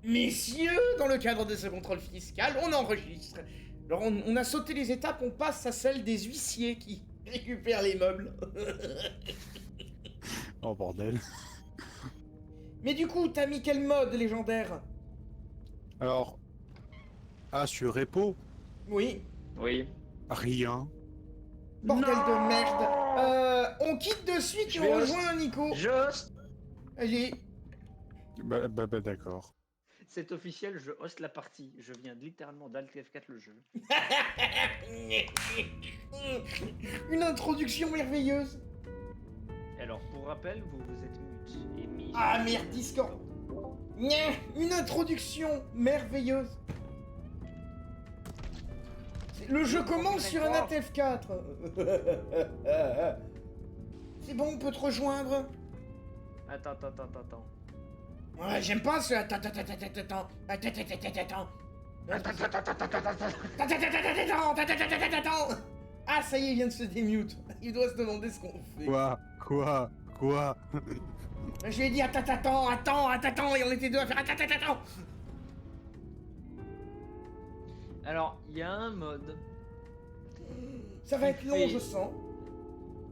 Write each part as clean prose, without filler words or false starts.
Messieurs, dans le cadre de ce contrôle fiscal, on enregistre. Alors on a sauté les étapes, on passe à celle des huissiers qui récupèrent les meubles. Oh bordel. Mais du coup, t'as mis quel mode légendaire? Alors, sur Repo, Oui. Oui. rien. Bordel Non de merde. On quitte de suite Je et vais on host. rejoint Nico. Je... Allez. Bah d'accord. C'est officiel, je host la partie. Je viens littéralement d'Alt F4 le jeu. Une introduction merveilleuse. Alors, pour rappel, vous êtes mute et mis... Ah merde, Discord. Nya, une introduction merveilleuse. Le jeu commence sur un ATF4. C'est bon, on peut te rejoindre. Attends. Ouais, j'aime pas ce... Attends. Ah, ça y est, il vient de se démute. Il doit se demander ce qu'on fait. Quoi Je lui ai dit attends, et on était deux à faire attends. Alors, il y a un mode. Ça va être long, je sens.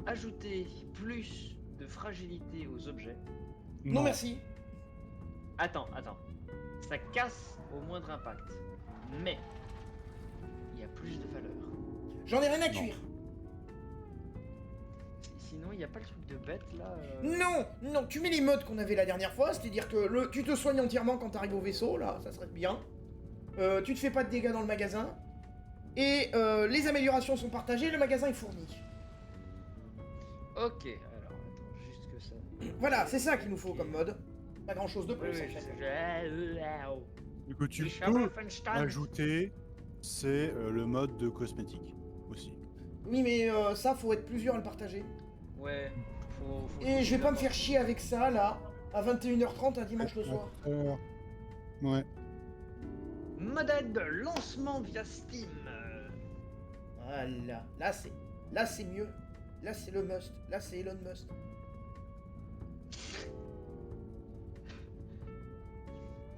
Ajouter plus de fragilité aux objets. Non merci. Attends. Ça casse au moindre impact. Mais, il y a plus de valeur. J'en ai rien à cuire. Sinon, il n'y a pas le truc de bête là Non, tu mets les modes qu'on avait la dernière fois, c'est-à-dire que tu te soignes entièrement quand t'arrives au vaisseau, là, ça serait bien. Tu te fais pas de dégâts dans le magasin. Et les améliorations sont partagées, le magasin est fourni. Ok, alors attends, juste que ça. Voilà, c'est ça qu'il nous faut comme mode. Pas grand-chose de plus, en fait. Ce que tu peux ajouter, c'est le mode de cosmétique aussi. Oui, mais ça, faut être plusieurs à le partager. Ouais, faut Et je vais pas me faire chier avec ça, là, à 21h30 un dimanche le soir. Ouais. Modèle de lancement via Steam. Voilà, là c'est mieux. Là c'est le must. Là c'est Elon Musk.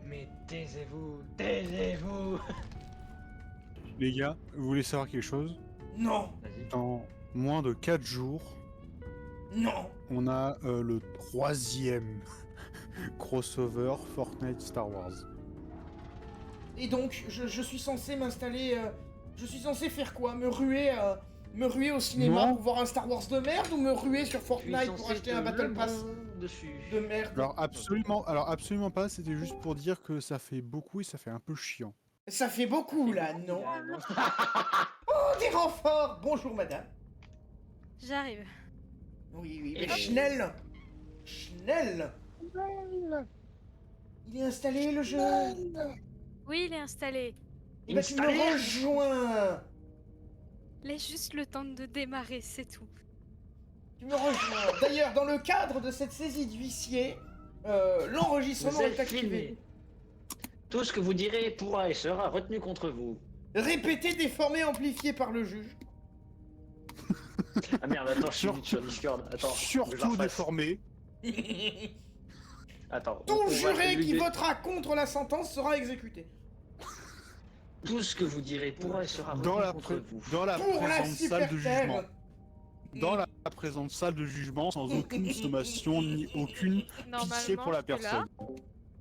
Mais taisez-vous. Les gars, vous voulez savoir quelque chose? Non, Vas-y. Dans moins de 4 jours, non. on a le 3e crossover Fortnite Star Wars. Et donc, je suis censé m'installer... je suis censé faire quoi? Me ruer au cinéma Non. pour voir un Star Wars de merde ou me ruer sur Fortnite pour acheter un Battle Pass dessus. de merde? Alors absolument pas, c'était juste pour dire que ça fait beaucoup et ça fait un peu chiant. Ça fait beaucoup là, non? Oh, des renforts! Bonjour madame. J'arrive. Oui, Et mais Schnell! Il est installé le jeu? Oui, il est installé. Et bah tu me rejoins! Laisse juste le temps de démarrer, c'est tout. Tu me rejoins. D'ailleurs, dans le cadre de cette saisie d'huissier, l'enregistrement Vous est êtes activé. filmé. Tout ce que vous direz pourra et sera retenu contre vous. Répété, déformé, amplifié par le juge. Ah merde, attends, je suis vite sur Discord. Attends, faut que je Surtout la refasse. déformé. Attends. Tout on va juré qui éluder. votera contre la sentence sera exécuté. Tout ce que vous direz pourra et sera retenu Dans la, contre pré- vous. dans la Pour la présente salle de super jugement. terre. Dans la présente salle de jugement, sans aucune sommation ni aucune pitié pour la je suis là. personne.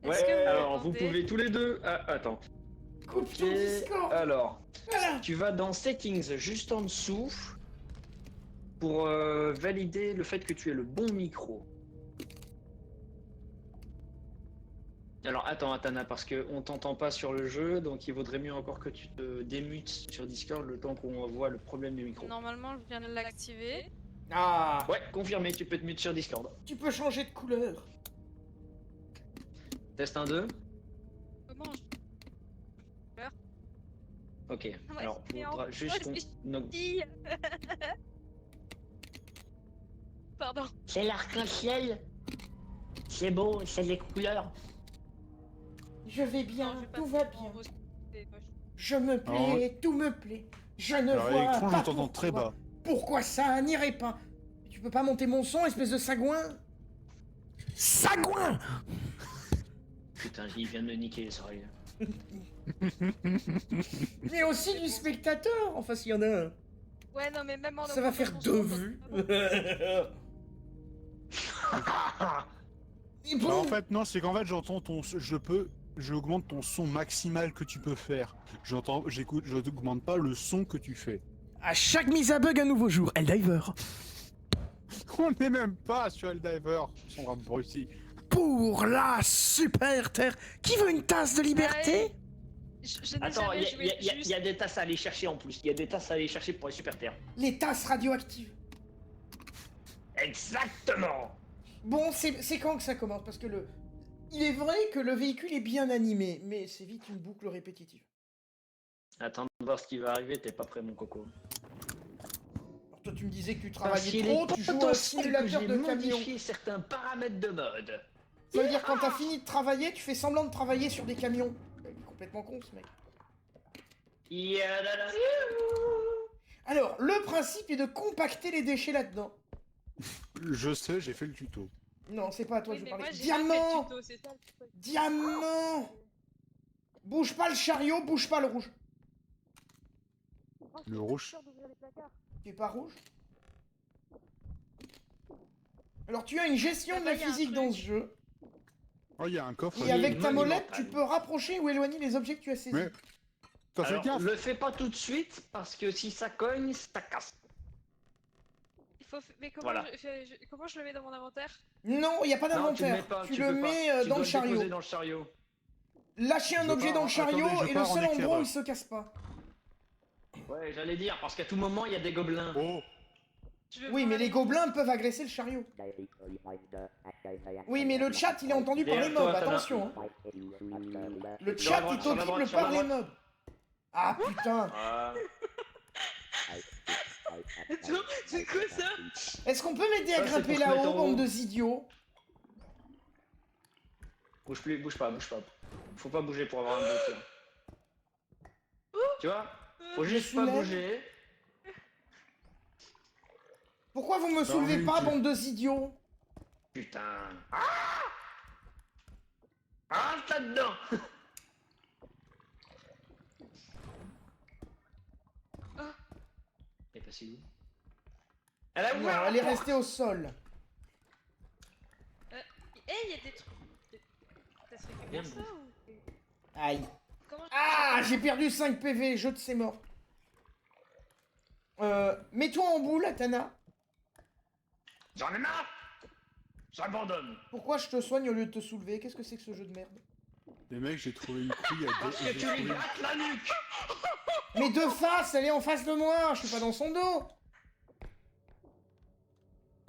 Est-ce que Ouais, vous alors vous m'entendez pouvez tous les deux. Ah, attends. Coupe ton Et Discord. alors, Voilà. tu vas dans Settings juste en dessous pour valider le fait que tu aies le bon micro. Alors attends, Atana, parce qu'on t'entend pas sur le jeu, donc il vaudrait mieux encore que tu te démutes sur Discord le temps qu'on voit le problème du micro. Normalement, je viens de l'activer. Ah, Ouais, confirmé, tu peux te mute sur Discord. tu peux changer de couleur. Test 1, 2. Comment je... Ok, Ouais, alors, mais faudra en- juste qu'on... non. Dis. Pardon. C'est l'arc-en-ciel. C'est beau, c'est les couleurs. Je vais Non, bien, je vais pas tout te va prendre en bien. rose. C'est moche. Je me plais, tout me plaît. Je ne Alors vois Electron, pas je t'entends très pourquoi. bas. Pourquoi ça n'irait pas? Tu peux pas monter mon son, espèce de sagouin? Sagouin! Putain, il vient de me niquer les oreilles. Mais aussi du spectateur. Enfin, s'il y en a un. Ouais, non, mais même en Ça va faire 2 vues. Et Bah, bon, en fait, non, c'est qu'en fait, j'entends ton. J'augmente ton son maximal que tu peux faire. Je n'augmente pas le son que tu fais. à chaque mise à bug, un nouveau jour. Helldiver. On n'est même pas sur Helldiver, son rap Brucey. Pour la super terre. Qui veut une tasse de liberté? Je n'ai Attends, jamais joué il y a des tasses à aller chercher en plus. Il y a des tasses à aller chercher pour les super terres. Les tasses radioactives. Exactement. Bon, c'est quand que ça commence? Parce que il est vrai que le véhicule est bien animé, mais c'est vite une boucle répétitive. Attends de voir ce qui va arriver, t'es pas prêt mon coco. Alors toi tu me disais que tu Parce travaillais qu'il trop, est tu joues à un potentiel que simulateur j'ai de camion. modifié certains paramètres de mode. Ça veut dire quand t'as fini de travailler, tu fais semblant de travailler sur des camions. Il est complètement con ce mec. Alors, le principe est de compacter les déchets là-dedans. Je sais, j'ai fait le tuto. Non, c'est pas à toi Oui, que je mais veux moi, parler. j'ai pas fait le Diamant! tuto, c'est ça le truc. Diamant! Bouge pas le chariot, bouge pas le rouge. Le rouge. Tu es pas rouge? Alors tu as une gestion Ah de bah, la y a un physique truc. dans ce jeu. Oh, il y a un coffre. Et avec ta monumental. molette, tu peux rapprocher ou éloigner les objets que tu as saisis. Mais. T'as fait Alors, gaffe. le fais pas tout de suite parce que si ça cogne, ça casse. Il faut... Mais comment, Voilà. comment je le mets dans mon inventaire? Non, il n'y a pas Non, tu le d'inventaire. mets pas, Tu tu le peux pas. mets Tu dans dois le chariot. déposer dans le chariot. Lâchez un Je objet pars dans le en- chariot attendez, je et le pars en seul endroit où éclaireur. il se casse pas. Ouais, j'allais dire, parce qu'à tout moment, il y a des gobelins. Oh. Je veux Oui, voir mais la les limite. gobelins peuvent agresser le chariot. Oui, mais le chat, il est entendu par les Derrière toi, mobs, t'en as- attention. Hein. Le Sur la chat droite, est sur la droite, audible sur la par les droite. mobs. Ah putain. Ah. Attends, c'est quoi ça? Est-ce qu'on peut m'aider à Ça, c'est grimper pour se mettre là-haut, en bande haut. de idiots? Bouge plus, bouge pas, bouge pas. Faut pas bouger pour avoir un bon tir. Tu vois? Faut juste pas soulève. bouger. Pourquoi vous me soulevez pas, ok. bande de idiots? Putain. Ah! Ah, là-dedans! Elle est passée où? Elle a Non, ouvert elle la est porte. restée au sol. Eh, il y a des trucs. Ça se fait que Merde. ça ou... Aïe. Comment je... Ah, j'ai perdu 5 PV, jeu de c'est mort. Mets-toi en boule, Atana. J'en ai marre! J'abandonne! Pourquoi je te soigne au lieu de te soulever? Qu'est-ce que c'est que ce jeu de merde? Les mecs, j'ai trouvé une couille à Parce que j'ai tu trouvé lui une- grattes la nuque! Mais de face, elle est en face de moi, je suis pas dans son dos.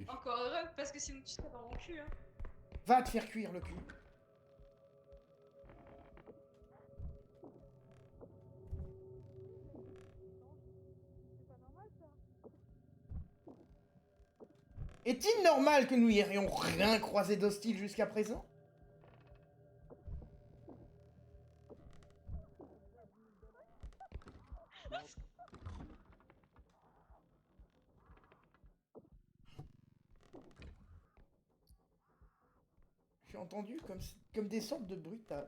Encore heureux, parce que sinon tu serais dans mon cul, hein. Va te faire cuire le cul. Est-il normal que nous n'ayons rien croisé d'hostile jusqu'à présent? J'ai entendu comme des sortes de bruitages.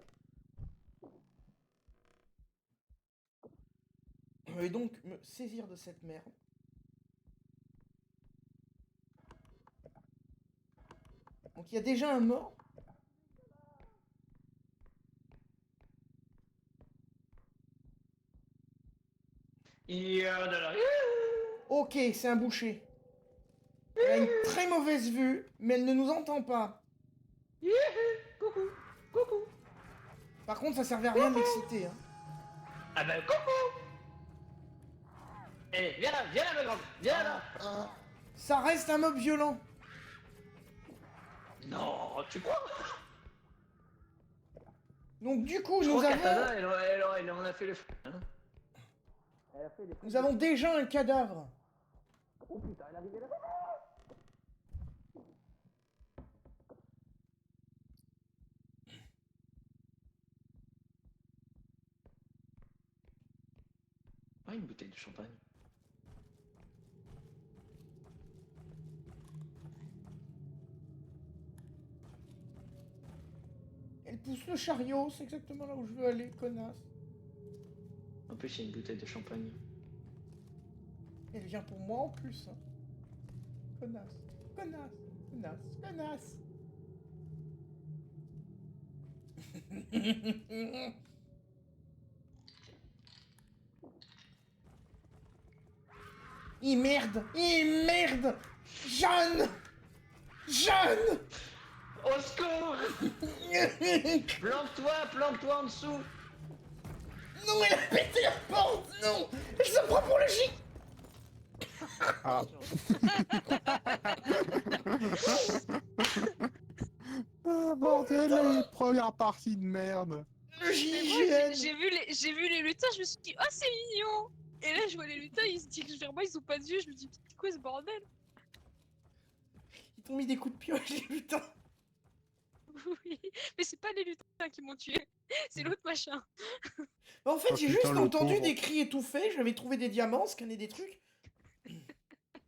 Je vais donc me saisir de cette merde. Donc il y a déjà un mort. Il y a de la... Ok, c'est un boucher. Elle a une très mauvaise vue, mais elle ne nous entend pas. Coucou! Coucou! Par contre, ça servait à rien de l'exciter. Hein. Ah ben coucou! Eh, viens là, ma grande! Viens là! Ça reste un mob violent. Non, tu crois? Donc du coup, Je nous crois avons, qu'Atana, elle en a fait le... Hein? nous avons déjà un cadavre. Oh putain, elle est arrivée là. Ah, une bouteille de champagne. Elle pousse le chariot, c'est exactement là où je veux aller, connasse. En plus, il y a une bouteille de champagne. Elle vient pour moi en plus. Hein. Connasse, connasse, connasse, connasse. Merde! Merde! Jeanne! Jeanne! Au secours! Plante-toi en dessous! Non, elle a pété la porte! Non! Elle se prend pour le J! Ah. Ah, bordel, la première partie de merde. Le Mais moi, JGN! j'ai vu les lutins, je me suis dit, oh, c'est mignon! Et là, je vois les lutins, ils se disent vers moi, ils ont pas de yeux, je me dis, c'est quoi ce bordel? Ils t'ont mis des coups de pioche, les lutins! Oui, mais c'est pas les lutins qui m'ont tué, c'est l'autre machin. En fait, Oh, j'ai putain, juste le entendu pauvre. des cris étouffés, j'avais trouvé des diamants, scanné des trucs.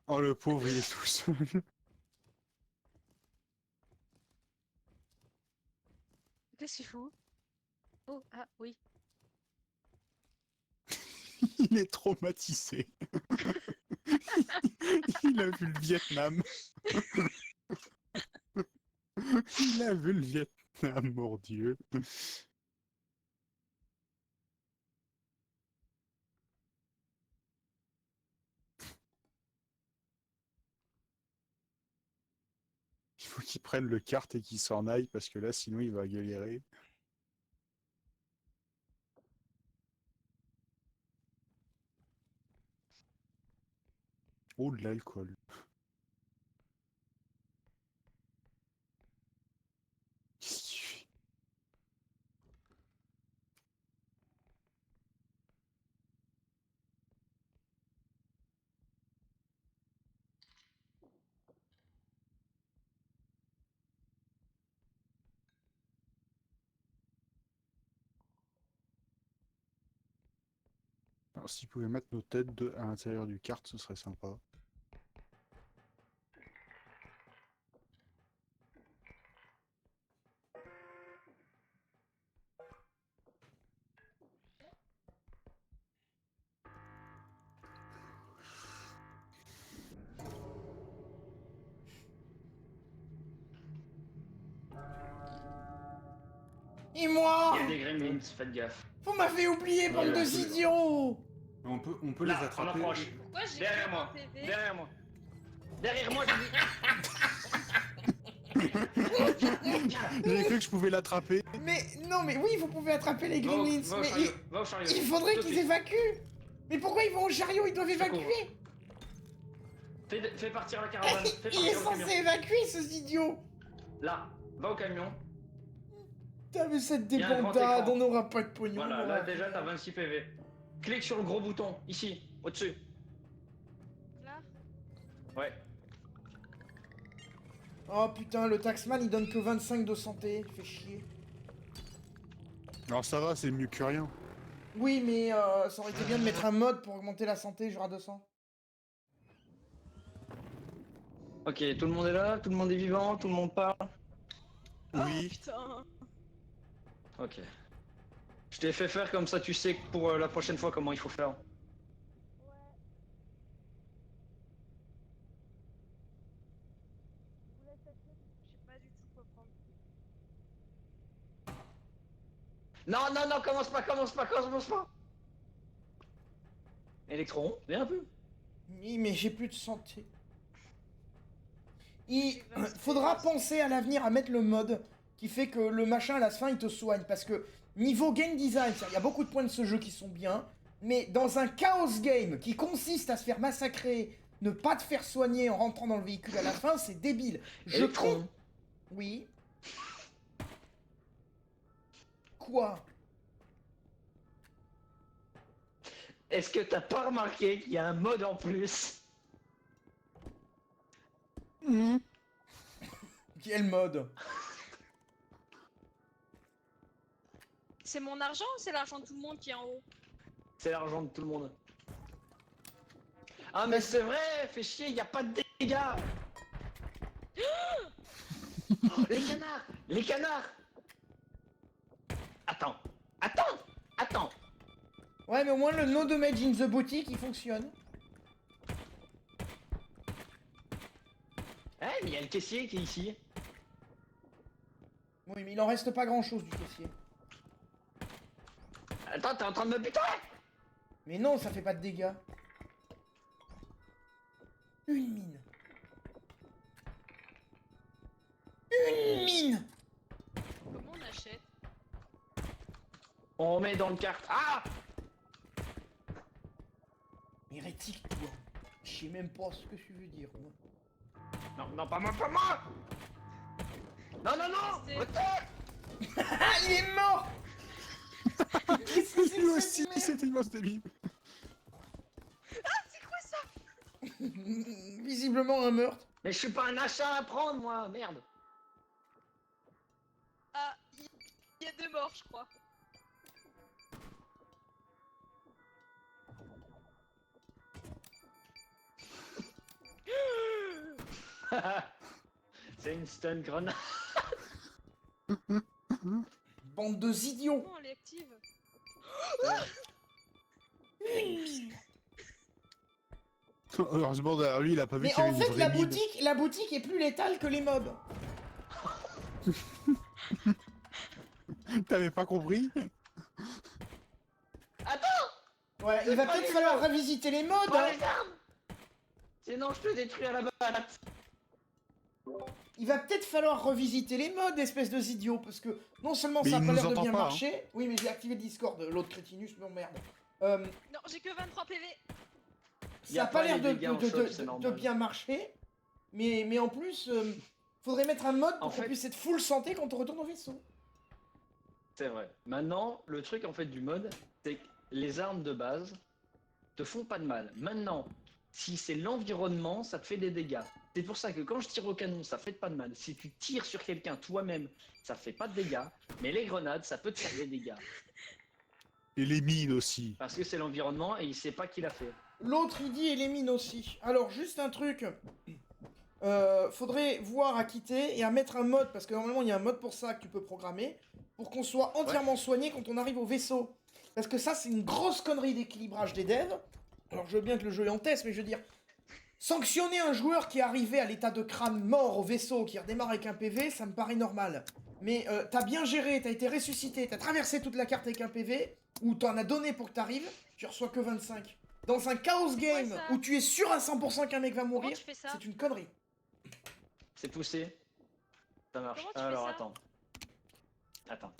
Oh, le pauvre, il est tout seul. Qu'est-ce qu'il faut? Oh, ah oui. Il est traumatisé. Il a vu le Vietnam. Il a vu le Vietnam, mon Dieu. Il faut qu'il prenne le kart et qu'il s'en aille parce que là, sinon, il va galérer. Oh, de l'alcool. Qu'est-ce qu'il fait? Alors, s'il pouvait mettre nos têtes à l'intérieur du kart, ce serait sympa. Il Et y a moi! des gremlins, faites gaffe. Vous m'avez oublié, bande Voilà, de c'est idiots! On peut Là, on approche. Pourquoi j'ai Derrière moi, TV? derrière moi. Derrière moi, j'ai J'ai cru que je pouvais l'attraper. Mais non, mais oui, vous pouvez attraper les dit. gremlins, Va au mais chariot, va au chariot. il faudrait Tout de qu'ils suite. évacuent! Mais pourquoi ils vont au chariot? Ils doivent Secours. évacuer! Fais partir la caravane. Fais Il est partir le censé camion. évacuer, ce idiot! Là, va au camion. Putain, mais cette Y a un grand débandade, écran. on n'aura pas de pognon. Voilà, on là aura déjà rien. t'as 26 PV. Clique sur le gros bouton, ici, au-dessus. Là? Ouais. Oh putain, le taxman il donne que 25 de santé, il fait chier. Alors ça va, c'est mieux que rien. Oui, mais ça aurait été bien de mettre un mode pour augmenter la santé, genre à 200. Ok, tout le monde est là, tout le monde est vivant, tout le monde parle. Oui. Oh, putain. Ok. Je t'ai fait faire comme ça, tu sais pour la prochaine fois comment il faut faire. Je sais pas du tout quoi prendre. Non, non, non, commence pas. Electron, viens un peu. Oui, mais j'ai plus de santé. Il faudra penser à l'avenir à mettre le mode qui fait que le machin à la fin il te soigne. Parce que niveau game design, il y a beaucoup de points de ce jeu qui sont bien. Mais dans un chaos game qui consiste à se faire massacrer, ne pas te faire soigner en rentrant dans le véhicule à la fin, c'est débile. Je Electron. compte. Oui. Quoi? Est-ce que t'as pas remarqué qu'il y a un mode en plus? Quel mode? C'est mon argent ou c'est l'argent de tout le monde qui est en haut? C'est l'argent de tout le monde. Ah mais c'est vrai, fais chier, y a pas de dégâts. Oh, les canards. Attends. Ouais, mais au moins le no damage in the boutique, il fonctionne. Eh, mais il y a le caissier qui est ici. Oui, mais il en reste pas grand-chose du caissier. Attends, t'es en train de me buter? Mais non, ça fait pas de dégâts. Une mine. Une mine. Comment on achète? On remet dans le carte. Ah! Hérétique, toi. Je sais même pas ce que tu veux dire, moi. Non, pas moi! Non! C'est- Retourne! Ah, il est mort. Qu'est-ce que c'est Lui que aussi, cette merde? c'était immense débile. C'est quoi ça? Visiblement un meurtre. Mais je suis pas un achat à prendre, moi! Merde! Ah, il y a 2 morts, je crois. C'est une stun grenade. Bande de idiots. Comment elle est active? Heureusement, derrière lui, il a pas vu Mais qu'il y avait en une fait, vraie la boutique est plus létale que les mobs. mine. T'avais pas compris? Attends! Ouais, il va peut-être falloir revisiter les modes. Prends Hein. les armes! Sinon, je te détruis à la balle. Il va peut-être falloir revisiter les modes, espèce de idiots, parce que non seulement Mais ça a il pas nous l'air de entend bien pas, hein. marcher. Oui, mais j'ai activé le Discord, l'autre crétinus, non merde. Non, j'ai que 23 PV. Y Ça a a pas pas l'air les de, dégâts en de- shop, de- c'est de normal. bien marcher. Mais en plus, faudrait mettre un mode pour En qu'on fait- puisse être full santé quand on retourne au vaisseau. C'est vrai. Maintenant, le truc en fait du mode, c'est que les armes de base te font pas de mal. Maintenant, si c'est l'environnement, ça te fait des dégâts. C'est pour ça que quand je tire au canon, ça fait pas de mal. Si tu tires sur quelqu'un toi-même, ça fait pas de dégâts. Mais les grenades, ça peut te faire des dégâts. Et les mines aussi. Parce que c'est l'environnement et il sait pas qui l'a fait. L'autre il dit et les mines aussi. Alors juste un truc. Faudrait voir à quitter et à mettre un mode, parce que normalement il y a un mode pour ça que tu peux programmer, pour qu'on soit entièrement soigné quand on arrive au vaisseau. Parce que ça c'est une grosse connerie d'équilibrage des devs. Alors je veux bien que le jeu est en test, mais je veux dire, sanctionner un joueur qui est arrivé à l'état de crâne mort au vaisseau, qui redémarre avec un PV, ça me paraît normal. Mais t'as bien géré, t'as été ressuscité, t'as traversé toute la carte avec un PV, ou t'en as donné pour que t'arrives, tu reçois que 25. Dans un chaos game ça où tu es sûr à 100% qu'un mec va Comment mourir, tu fais ça? c'est une connerie. C'est poussé. Ça marche. Comment tu fais Alors ça attends.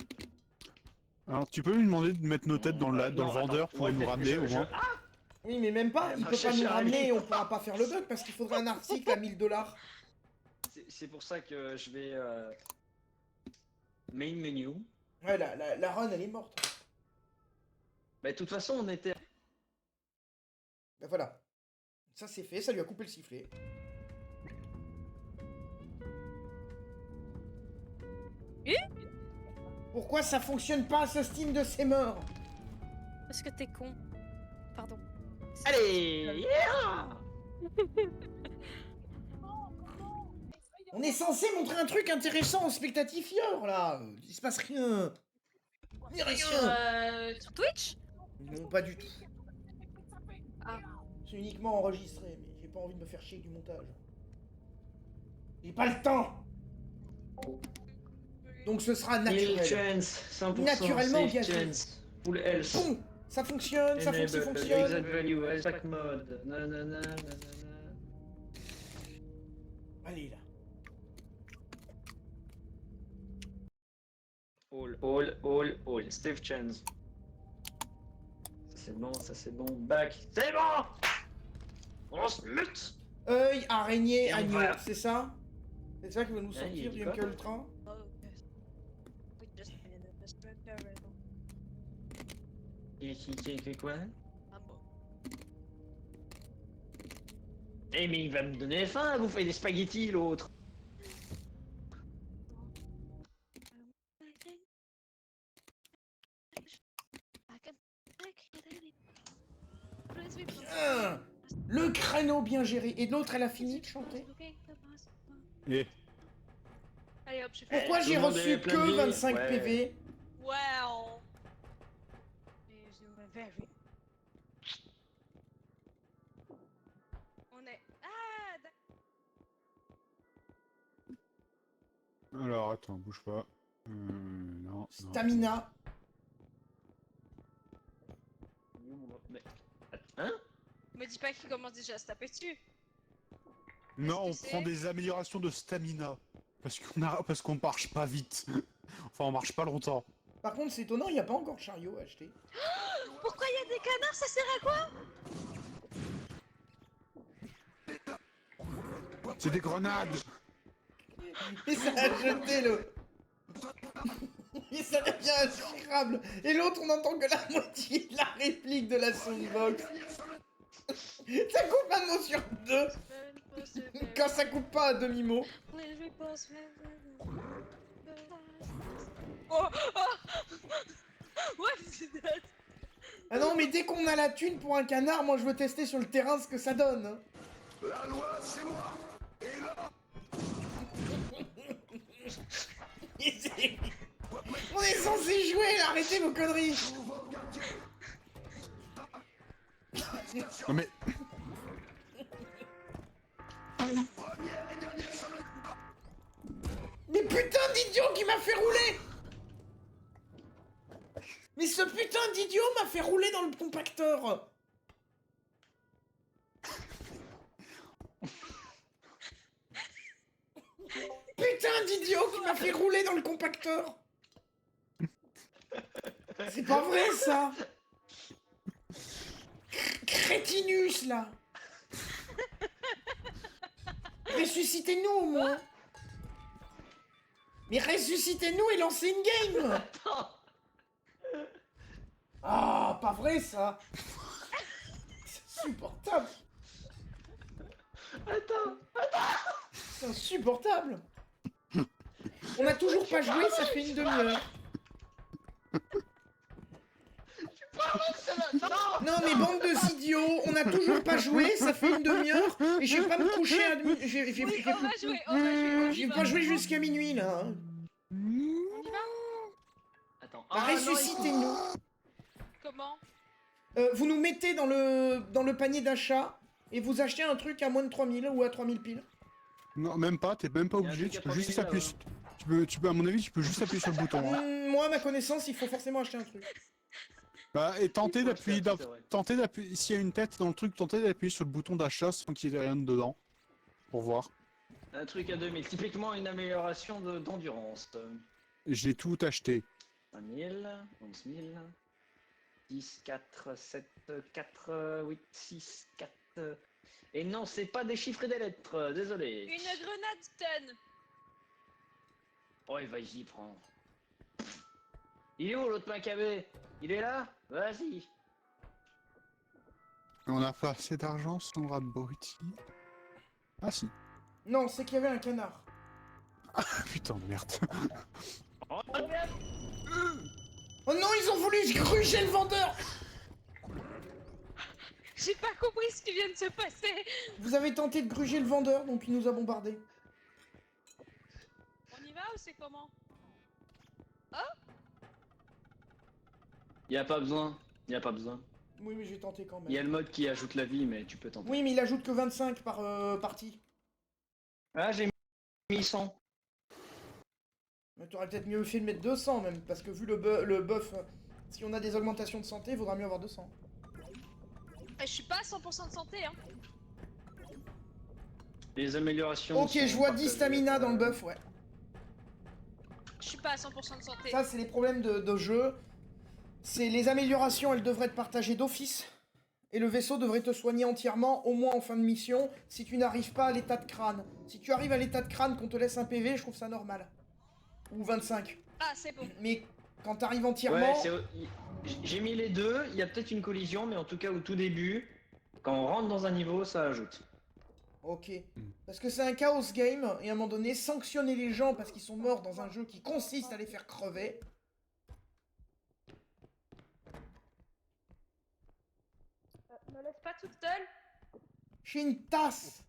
Alors, tu peux lui demander de mettre nos têtes dans le Non, vendeur attends, pour nous ouais, ramener au moins. Oui, mais même pas, Elle il va peut pas chercher nous un ramener livre. et on pourra pas faire le bug parce qu'il faudrait un article à 1000 $. C'est pour ça que je vais main menu. Ouais, la run elle est morte. Bah de toute façon on était. Ben voilà. Ça c'est fait, ça lui a coupé le sifflet. Pourquoi ça fonctionne pas ce Steam de ses morts? Parce que t'es con. Pardon. Allez, yeah. On est censé montrer un truc intéressant aux spectatifieurs là. Il se passe rien. Ni rien. Sur Twitch? Non, pas du tout. Ah. C'est uniquement enregistré, mais j'ai pas envie de me faire chier avec du montage. J'ai pas le temps. Donc ce sera Heal naturel. chance, 100%, Naturellement save gagé. chance, full health. Bon, ça fonctionne, ça Enable, fonctionne. exact value, attack mode, nanana. Allez là. All, save chance. Ça c'est bon, ça c'est bon, back, c'est bon. On se mute. Œil, araignée, Et on agneau, va- c'est ça? C'est ça qui va nous il sortir dit du quoi MK Ultra? Oh, oui, just a minute, just a minute. Qui quoi? Ah bon. Eh mais il va me donner faim à bouffer des spaghettis l'autre. Bien. Le créneau bien géré. Et l'autre, elle a fini de chanter? Et Allez hop, j'ai fait. Pourquoi tout j'ai le monde reçu est plein de que vie. 25 Ouais. PV? Wow. very. On est. Ah, d'accord. Alors, attends, bouge pas. Non. Stamina. Mais... Hein? Me dis pas qu'il commence déjà à se taper dessus. Non, on Qu'est-ce que prend c'est des améliorations de stamina. Parce qu'on marche pas vite. Enfin, on marche pas longtemps. Par contre, c'est étonnant, il n'y a pas encore de chariot à acheter. Pourquoi il y a des canards? Ça sert à quoi? C'est des grenades. Et ça a jeté le... Et ça devient ingérable. Et l'autre, on entend que la moitié de la réplique de la soundbox. Ça coupe un mot sur deux. Quand ça coupe pas à demi-mot. Oh, oh. What is that? Ah non, mais dès qu'on a la thune pour un canard, moi je veux tester sur le terrain ce que ça donne. Hein. La loi, c'est moi. Et là, On est censé jouer là, arrêtez vos conneries. Non mais... Mais putain d'idiot qui m'a fait rouler. Mais ce putain d'idiot m'a fait rouler dans le compacteur. Putain d'idiot qui m'a fait rouler dans le compacteur. C'est pas vrai ça. Crétinus là. Ressuscitez-nous au moins. Mais ressuscitez-nous et lancez une game. Ah, pas vrai ça. C'est insupportable. C'est insupportable. On a toujours pas joué, ça fait une demi-heure. Non mais bande de idiots, on a toujours pas joué, ça fait une demi-heure et je vais pas me coucher à demi... Oui, on va jouer, on va jouer. J'ai pas joué jusqu'à minuit là. Hein. On y va? Attends. Bah, ressuscitez-nous. Comment? Vous nous mettez dans le panier d'achat et vous achetez un truc à moins de 3000 ou à 3000 piles. Non, même pas, t'es même pas Il y a un obligé, truc tu à peux juste 3000 appuyer là, sur... Tu peux, à mon avis, tu peux juste appuyer sur le bouton. Hein. Moi, à ma connaissance, il faut forcément acheter un truc. Bah, et tentez Il faut le d'appuyer, faire, c'est vrai. tentez d'appuyer, s'il y a une tête dans le truc, tentez d'appuyer sur le bouton d'achat sans qu'il y ait rien dedans. Pour voir. Un truc à 2000. Typiquement une amélioration d'endurance. J'ai tout acheté. 5000, 11 000, 10, 4, 7, 4, 8, 6, 4... Et non, c'est pas des chiffres et des lettres, désolé. Une grenade stun. Oh, vas-y, prends. Il est où l'autre macabé? Il est là? Vas-y. On a pas assez d'argent sur le abruti. Ah si. Non, c'est qu'il y avait un canard. Putain de merde. Oh, merde. Oh non, ils ont voulu gruger le vendeur. J'ai pas compris ce qui vient de se passer. Vous avez tenté de gruger le vendeur, donc il nous a bombardé. On y va ou c'est comment? Y a pas besoin. Y a pas besoin. Oui, mais j'ai tenté quand même. Il y a le mode qui ajoute la vie, mais tu peux tenter. Oui, mais il ajoute que 25 par partie. Ah, j'ai mis 100. Mais t'aurais peut-être mieux fait de mettre 200 même, parce que vu le buff, si on a des augmentations de santé, il vaudra mieux avoir 200. Je suis pas à 100% de santé, hein. Les améliorations. Ok, sont je vois 10 partagées, stamina dans le buff, ouais. Je suis pas à 100% de santé. Ça, c'est les problèmes de jeu. C'est les améliorations, elles devraient être partagées d'office. Et le vaisseau devrait te soigner entièrement, au moins en fin de mission, si tu n'arrives pas à l'état de crâne. Si tu arrives à l'état de crâne qu'on te laisse un PV, je trouve ça normal. Ou 25. Ah, c'est bon. Mais quand t'arrives entièrement... Ouais, j'ai mis les deux. Il y a peut-être une collision, mais en tout cas au tout début, quand on rentre dans un niveau, ça ajoute. Ok. Parce que c'est un chaos game, et à un moment donné, sanctionner les gens parce qu'ils sont morts dans un jeu qui consiste à les faire crever... Me laisse pas toute seule. J'ai une tasse.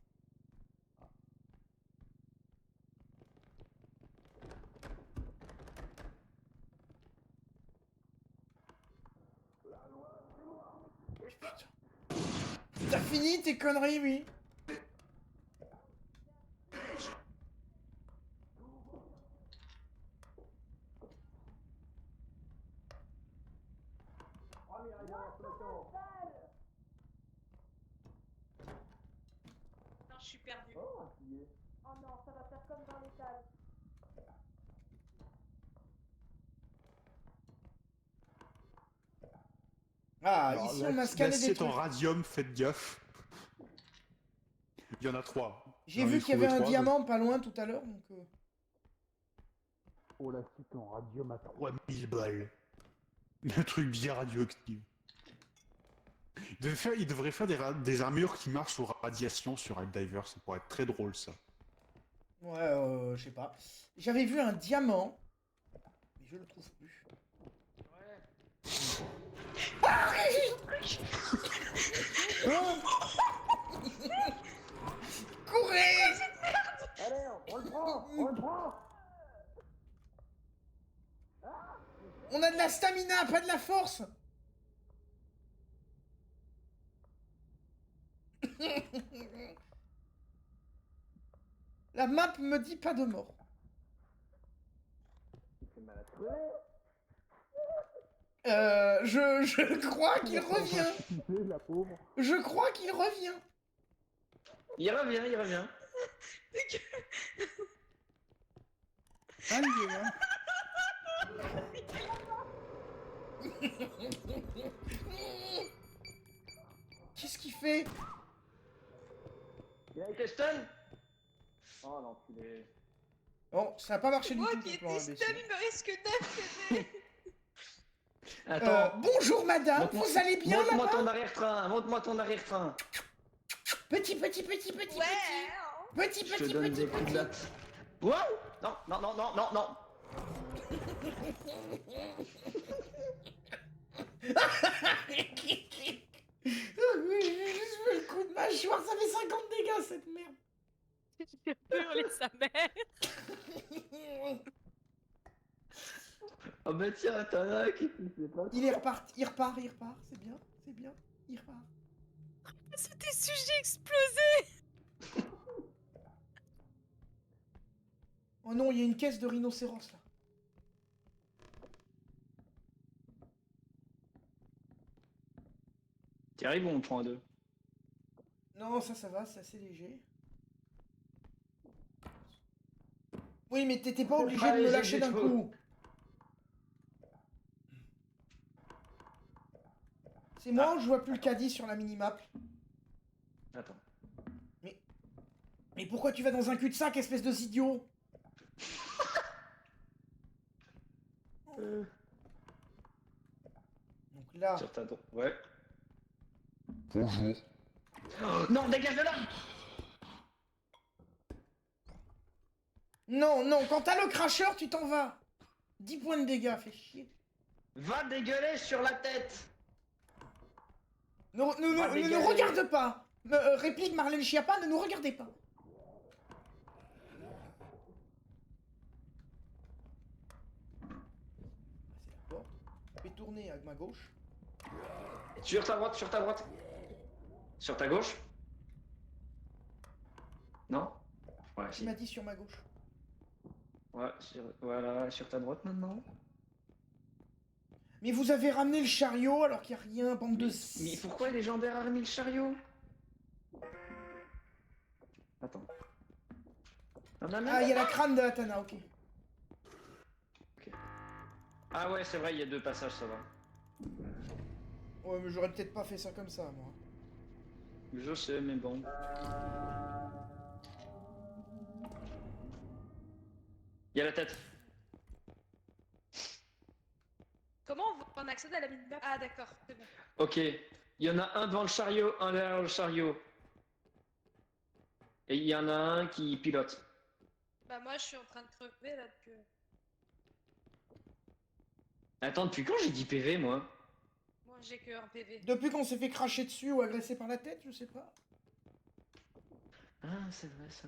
T'as fini tes conneries, oui. Non, je suis perdue. Oh non, ça va faire comme dans l'étal. Ah, Alors, ici on m'a scanné des l'assiette en trucs. radium, faites gaffe. Il y en a 3. J'ai vu qu'il y avait un diamant pas loin tout à l'heure, donc... Oh, l'assiette en radium à 3000 balles. Un truc bien radioactif. Il devrait faire des armures qui marchent aux radiations sur Diver, ça pourrait être très drôle ça. Ouais, je sais pas. J'avais vu un diamant, mais je le trouve plus. Courez! Allez, on le prend, on le prend. On a de la stamina, pas de la force. La map me dit pas de mort. Je crois qu'il revient. La pauvre. Je crois qu'il revient. Il revient, il revient. Allez, là. Qu'est-ce qu'il fait? Il a été stun. Oh l'enculé. Bon, ça a pas marché du Moi tout qui ton plan, étais stun, imbécile. il me reste que 9 PV. Attends. Bonjour madame, Montre-moi- vous allez bien Montre-moi là-bas? ton arrière-train, montre-moi ton arrière-train. Petit, Ouais. petit, Je te donne des coups de latte. Wow. Non, non, non, non, non, non. Oui, j'ai juste fait le coup de mâchoire, ça fait 50 dégâts cette merde. J'ai hurlé sa mère. Oh bah tiens, t'en as qui s'est pas. Il repart, c'est bien, il repart. C'était sujet explosé. Oh non, il y a une caisse de rhinocéros là. Thierry, bon, on prend un 2. Non, ça va, c'est assez léger. Oui, mais t'étais pas obligé de me lâcher d'un coup. C'est moi ou je vois plus le caddie sur la minimap? Attends. Mais pourquoi tu vas dans un cul-de-sac, espèce de idiot? Donc là... Sur ta droite. Ouais. Bonjour. Oh, non, dégage de là. Non, non, quand t'as le cracheur, tu t'en vas. 10 points de dégâts, fais chier. Va dégueuler sur la tête. Ne dégager. nous regarde pas. Réplique Marlène Schiappa, ne nous regardez pas. C'est la porte. Je vais tourner avec ma gauche. Sur ta droite, sur ta droite. Sur ta gauche. Non. Ouais, Qui si. m'a dit sur ma gauche? Ouais, voilà, sur ta droite maintenant. Mais vous avez ramené le chariot alors qu'il n'y a rien, bande de... Mais pourquoi légendaire a remis le chariot? Attends. Non, non, non, Ah, il y a non. la crâne de Atana, ok. Ah ouais, c'est vrai, il y a 2 passages, ça va. Ouais, mais j'aurais peut-être pas fait ça comme ça, moi. Je sais, mais bon. Il y a la tête. Comment on accède à la minimap? Ah d'accord, c'est bon. Ok. Il y en a un devant le chariot, un derrière le chariot. Et il y en a un qui pilote. Bah moi je suis en train de crever là depuis... Attends, depuis quand j'ai 10 PV, moi? Moi j'ai que un PV. Depuis qu'on s'est fait cracher dessus ou agresser par la tête, je sais pas. Ah, c'est vrai, ça.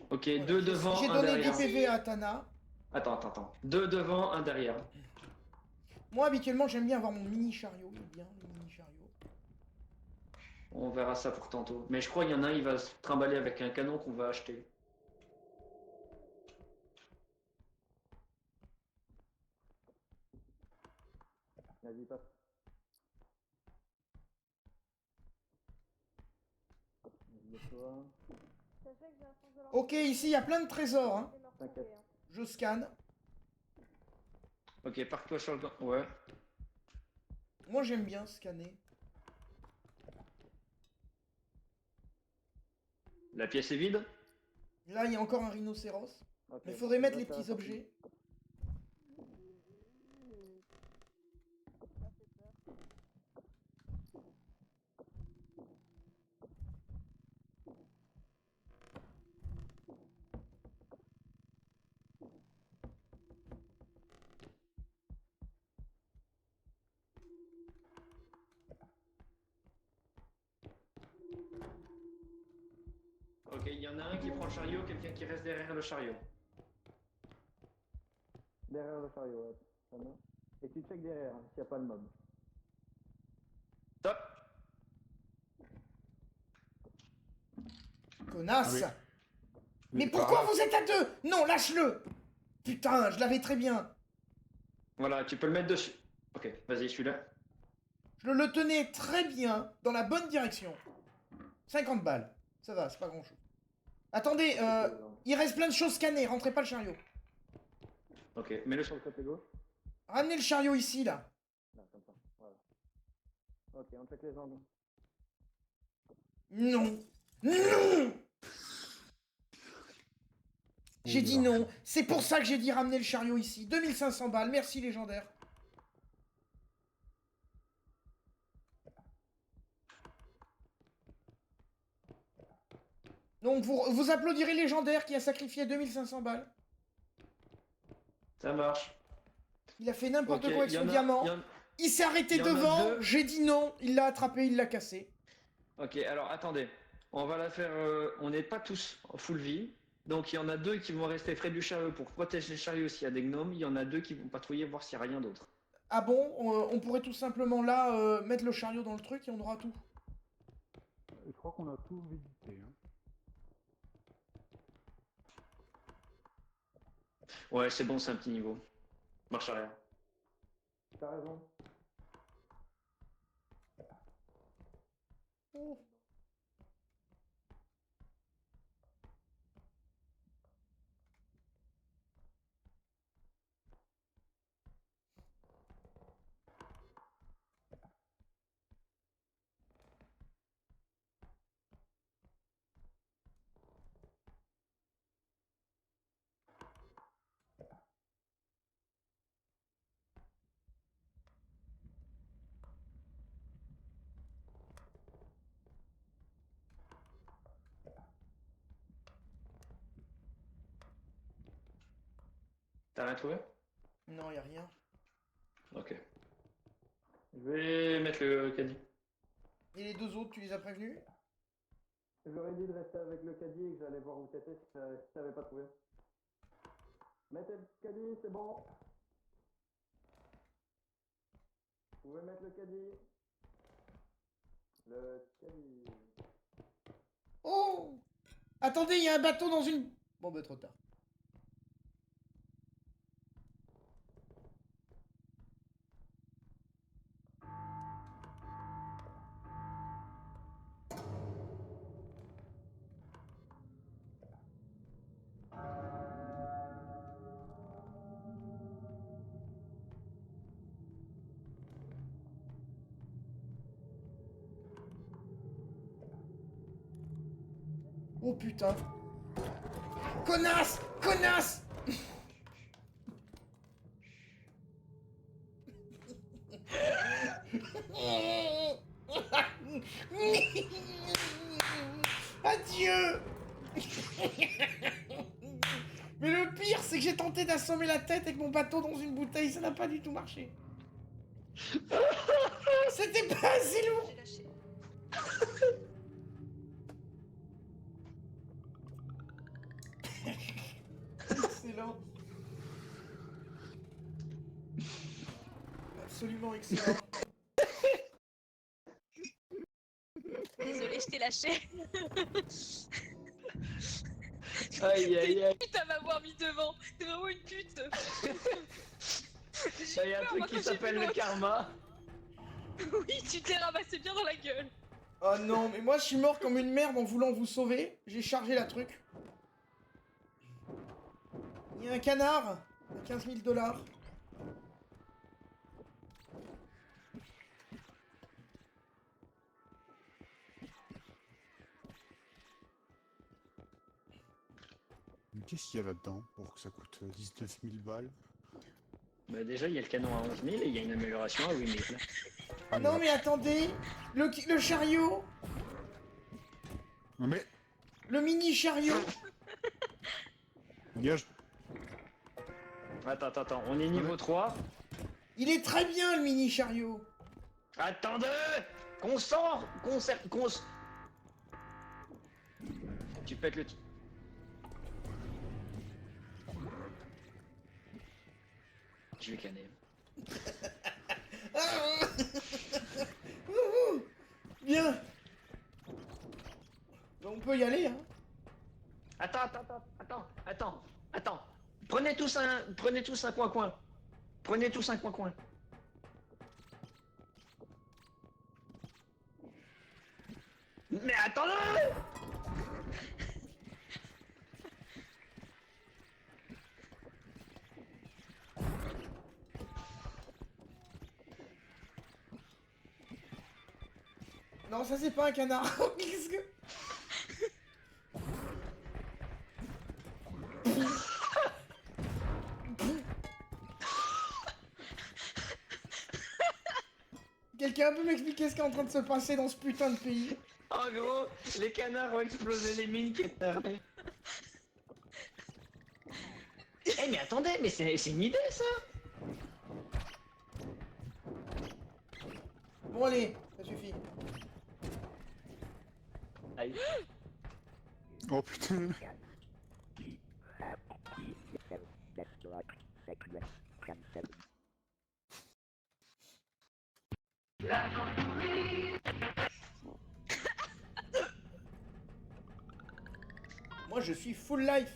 Ok, Voilà, 2 devant, J'ai un donné derrière. 10 PV à Atana. Attends. 2 devant, un derrière. Moi, habituellement, j'aime bien avoir mon mini chariot. Il est bien, le mini chariot. On verra ça pour tantôt. Mais je crois qu'il y en a un, il va se trimballer avec un canon qu'on va acheter. Vas-y, passe. Vas-y, toi. Sachez que j'ai un sens de l'ordre. Ok, ici, il y a plein de trésors. Hein. C'est me retrouver, hein. Je scanne. Ok, parque-toi sur le... Ouais. Moi, j'aime bien scanner. La pièce est vide? Là, il y a encore un rhinocéros. Ok. Mais il faudrait mettre Là, les t'as la petits sortie. objets. Ok, il y en a un qui prend le chariot, quelqu'un qui reste derrière le chariot. Derrière le chariot, ouais. Ça va. Et tu check derrière, hein, s'il n'y a pas de mob. Stop! Connasse. Ah Mais par pourquoi là. vous êtes à deux? Non, lâche-le. Putain, je l'avais très bien. Voilà, tu peux le mettre dessus. Ok, vas-y, celui-là. Je le tenais très bien dans la bonne direction. 50 balles. Ça va, c'est pas grand-chose. Attendez, il reste plein de choses scannées. Rentrez pas le chariot. Ok, mets-le sur Sur le côté gauche. Ramenez le chariot ici, là. Là, comme ça. Voilà. Ok, on check les angles. Non. Non. J'ai dit non. C'est pour ça que j'ai dit ramener le chariot ici. 2500 balles. Merci, légendaire. Donc, vous applaudirez légendaire qui a sacrifié 2500 balles. Ça marche. Il a fait n'importe Ok, quoi avec y son en a- diamant. y en- Il s'est arrêté y en a devant. deux. J'ai dit non. Il l'a attrapé, il l'a cassé. Ok, alors attendez. On va la faire. On n'est pas tous en full vie. Donc il y en a deux qui vont rester près du chariot pour protéger le chariot s'il y a des gnomes. Il y en a deux qui vont patrouiller voir s'il n'y a rien d'autre. Ah bon, on pourrait tout simplement là mettre le chariot dans le truc et on aura tout. Je crois qu'on a tout visité. Hein. Ouais, c'est bon, c'est un petit niveau. Marche arrière. T'as raison. Oh. T'as rien trouvé? Non, y a rien. Ok. Je vais mettre le caddie. Et les deux autres, tu les as prévenus? Je leur ai dit de rester avec le caddie et que j'allais voir où t'étais si t'avais pas trouvé. Mettez le caddie, c'est bon. Vous pouvez mettre le caddie. Le caddie. Oh! Attendez, il y a un bateau dans une... Bon, bah trop tard. Oh putain. Connasse! Connasse! Adieu! Mais le pire, c'est que j'ai tenté d'assommer la tête avec mon bateau dans une bouteille, ça n'a pas du tout marché. C'était pas assez lourd! J'ai lâché. Excellent. absolument excellent. Désolée, je t'ai lâché. Aïe aïe aïe. Putain, m'avoir mis devant. T'es vraiment une pute. Il y a un truc qui s'appelle le karma. Oui, tu t'es ramassé bien dans la gueule. Oh non, mais moi je suis mort comme une merde en voulant vous sauver. J'ai chargé la truc. Il y a un canard à 15 000 $. Mais qu'est-ce qu'il y a là-dedans pour que ça coûte 19 000 balles? Bah déjà, il y a le canon à 11 000 et il y a une amélioration à 8 000. Ah, Non mais attendez, le chariot, mais le mini chariot. gage. Attends, on est niveau 3. Il est très bien le mini chariot. Attendez. Qu'on sort. Tu pètes le... Je vais canner. Wouhou. Bien. On peut y aller, hein. Attends. Prenez tous un coin-coin. Prenez tous un coin-coin. Mais attendez. Non, ça c'est pas un canard. Qu'est-ce que... Quelqu'un peut m'expliquer ce qui est en train de se passer dans ce putain de pays? En gros, les canards ont explosé les mines qui étaient armées. Eh mais attendez, mais c'est une idée ça. Bon allez, ça suffit. Aïe. Oh putain. Moi je suis full life.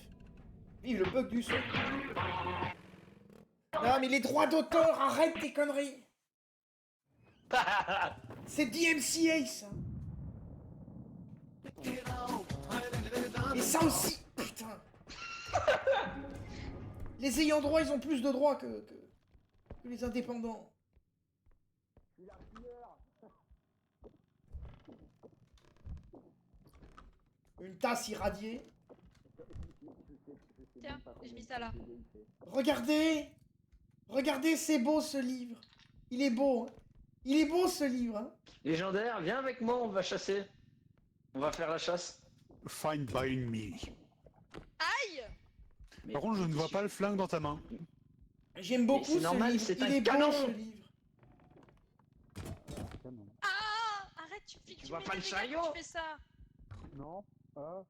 Vive le bug du son. Non mais les droits d'auteur, arrête tes conneries. C'est DMCA ça. Et ça aussi, putain. Les ayants droit, ils ont plus de droits que les indépendants. Une tasse irradiée. Tiens, j'ai mis ça là. Regardez. Regardez, c'est beau ce livre. Il est beau. Hein. Il est beau ce livre. Hein. Légendaire, viens avec moi, on va chasser. On va faire la chasse. Fine by me. Aïe. Mais Par contre, je ne vois pas le flingue dans ta main. J'aime beaucoup c'est ce normal, livre. c'est Il un est canon. beau ce livre. Ah, arrête, tu vois mets pas des le dégâts chariot quand tu fais ça. Non. Ah.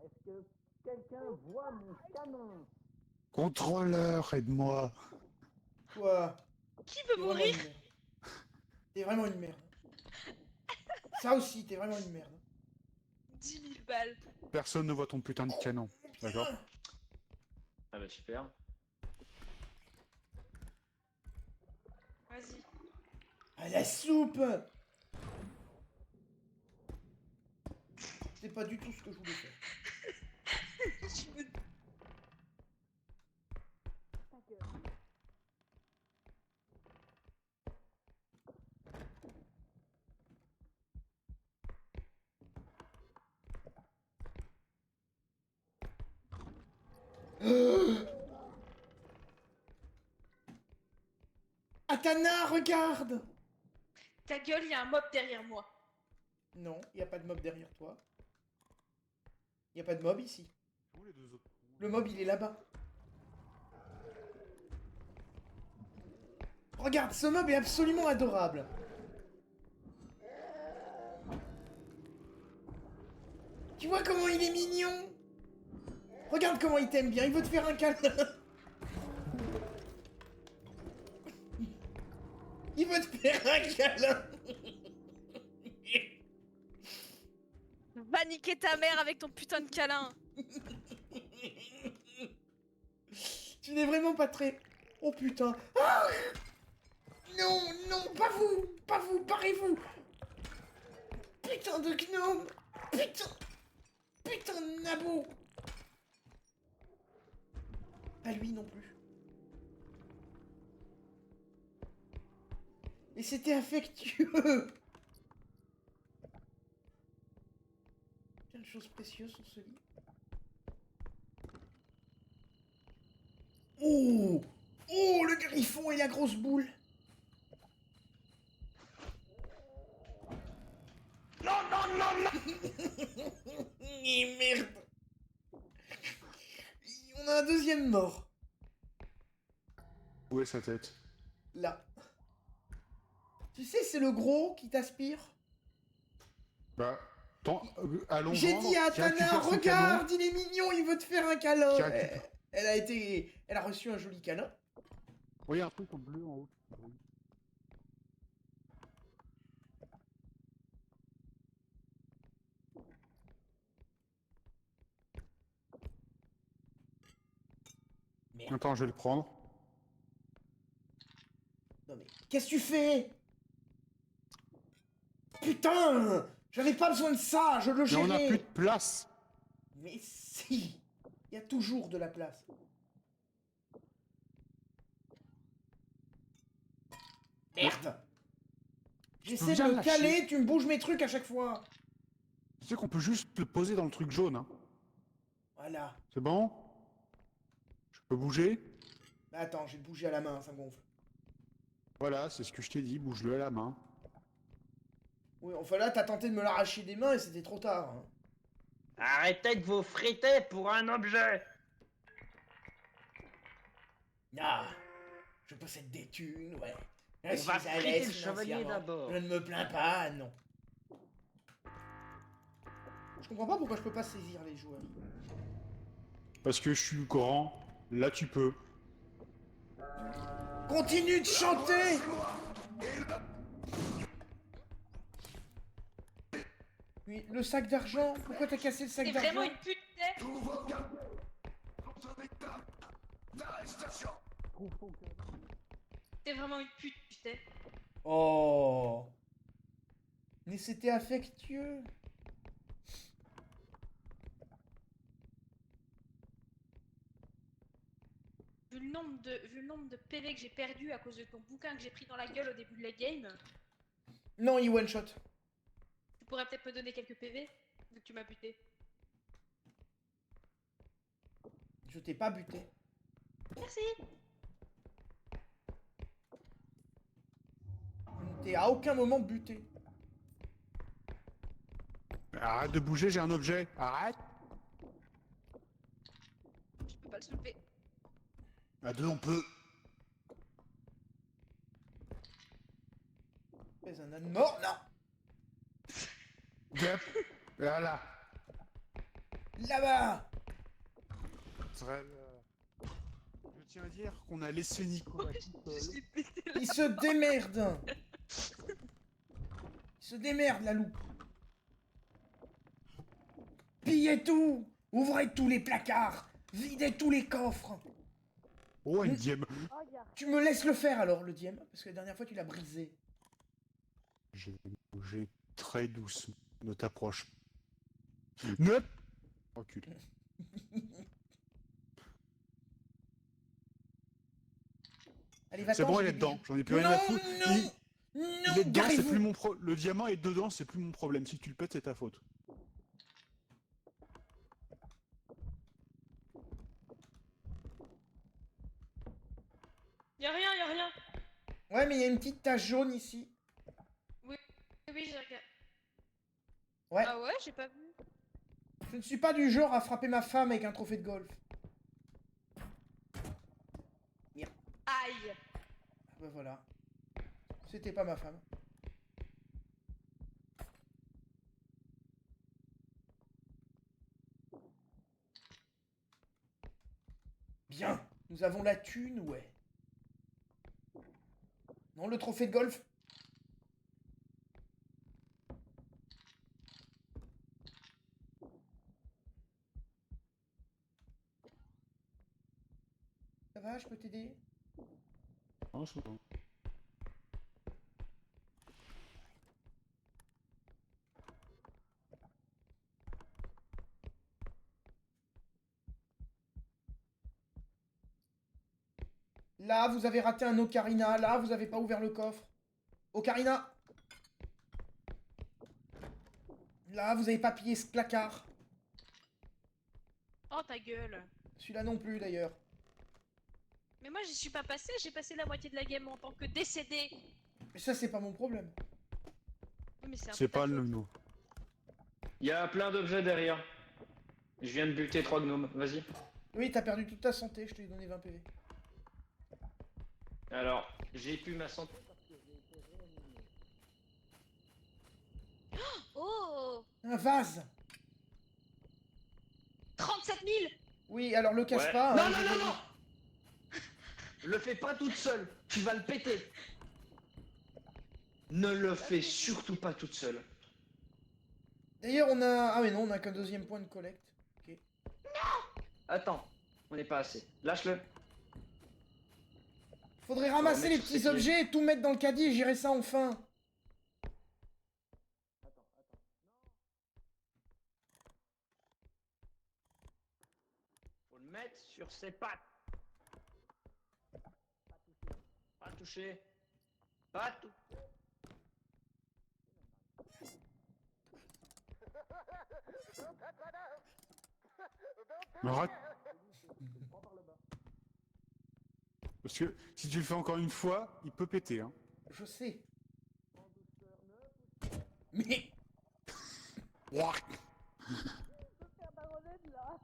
Est-ce que quelqu'un voit mon canon? Contrôleur, aide-moi. Quoi? Qui veut mourir? T'es vraiment une merde. Ça aussi, t'es vraiment une merde. 10 000 balles. Personne ne voit ton putain de canon. D'accord? Ah bah super. Vas-y. À la soupe. C'est pas du tout ce que je voulais faire. Je me- Atana, regarde. Ta gueule, il y a un mob derrière moi. Non, y a pas de mob derrière toi. Y a pas de mob ici. Le mob, il est là-bas. Regarde, ce mob est absolument adorable. Tu vois comment il est mignon? Regarde comment il t'aime bien, il veut te faire un câlin. Il veut te faire un câlin. Va niquer ta mère avec ton putain de câlin. Tu n'es vraiment pas très... Oh putain. Ah non, non, pas vous, barrez-vous. Putain de gnome. Putain de nabo. Pas lui non plus. Et c'était affectueux. Quelle chose précieuse sur ce lit. Oh, oh, le griffon et la grosse boule. Et merde. On a un deuxième mort. Où est sa tête? Là. Tu sais, c'est le gros qui t'aspire. Bah, allons J'ai voir, dit à qui récupère Tana, son regarde, il est mignon, il veut te faire un câlin. Qui récupère- Elle a reçu un joli câlin. canon. Oui, un truc en bleu en haut. Merde. Attends, je vais le prendre. Non mais, qu'est-ce que tu fais? Putain, j'avais pas besoin de ça, je le Mais on n'a gérais. plus de place. Mais si, il y a toujours de la place. Merde. J'essaie bien de me lâcher. caler, tu me bouges mes trucs à chaque fois. Tu sais qu'on peut juste le poser dans le truc jaune, hein. Voilà. C'est bon? Je peux bouger? Bah attends, j'ai bougé à la main, ça gonfle. Voilà, c'est ce que je t'ai dit, bouge-le à la main. Oui, enfin là, t'as tenté de me l'arracher des mains et c'était trop tard. Hein. Arrêtez de vous friter pour un objet. Ah, je possède des thunes, ouais. Je On suis va à friter l'aise le chevalier financièrement. d'abord. Je ne me plains pas, non. Je comprends pas pourquoi je peux pas saisir les joueurs. Parce que je suis grand, là tu peux. Continue de chanter. Oui, le sac d'argent. Pourquoi t'as cassé le sac C'est d'argent? vraiment une pute, t'es. T'es vraiment une pute, tu sais. Oh. Mais c'était affectueux. Vu le nombre de PV que j'ai perdu à cause de ton bouquin que j'ai pris dans la gueule au début de la game, Non, il one shot. tu pourrais peut-être me donner quelques PV, vu que tu m'as buté. Je t'ai pas buté. Merci. Je ne t'ai à aucun moment buté. Arrête de bouger, j'ai un objet. Arrête. Je peux pas le soulever. À deux, on peut. Mais un âne mort? Non. Yep. Voilà. Là-bas. Je tiens à dire qu'on a laissé Nicolas tout Je seul. l'ai pété là. Il se démerde. Il se démerde, la loupe. Pillez tout. Ouvrez tous les placards. Videz tous les coffres. Oh, une dième. Tu me laisses le faire alors, le diem, parce que la dernière fois tu l'as brisé. Je vais bouger très doucement. Ne t'approche pas. Ne. Recule. Allez, va-t'en. C'est bon, je il est vais dedans. bouger. J'en ai plus rien à foutre. Non, Il non, est dedans, c'est garez-vous. plus mon Le diamant est dedans, c'est plus mon problème. Si tu le pètes, c'est ta faute. Y'a rien, y'a rien. Ouais, mais il y a une petite tache jaune ici. Oui, j'ai regardé. Ouais. Ah ouais, j'ai pas vu. Je ne suis pas du genre à frapper ma femme avec un trophée de golf. Aïe. Ah bah voilà. C'était pas ma femme. Bien. Nous avons la thune, ouais. Non, le trophée de golf. Ça va, je peux t'aider? Non, c'est bon. Là, vous avez raté un ocarina. Là, vous avez pas ouvert le coffre. Ocarina. Là, vous avez pas pillé ce placard. Oh ta gueule. Celui-là non plus, d'ailleurs. Mais moi j'y suis pas passé, j'ai passé la moitié de la game en tant que décédé. Mais ça, c'est pas mon problème. Oui, mais c'est un C'est peu ta pas le faute. nous. Il y a plein d'objets derrière. Je viens de buter 3 gnomes, vas-y. Oui, t'as perdu toute ta santé. Je t'ai donné 20 PV. Alors, j'ai pu ma santé. Oh, Un vase. 37 000. Oui, alors le casse Ouais. pas. Non, hein, non, je- non, non. Le fais pas toute seule, tu vas le péter. Ne le fais surtout pas toute seule. D'ailleurs, on a... Ah mais non, on a qu'un deuxième point de collecte. Ok. Attends, on n'est pas assez. Lâche-le. Faudrait ramasser mettre les sur ses petits pieds. objets et tout mettre dans le caddie et gérer ça enfin. Faut le mettre sur ses pattes. Pas toucher. Pas toucher. Mais arrête. Parce que si tu le fais encore une fois, il peut péter, hein. Je sais. Mais... faire maronnette là.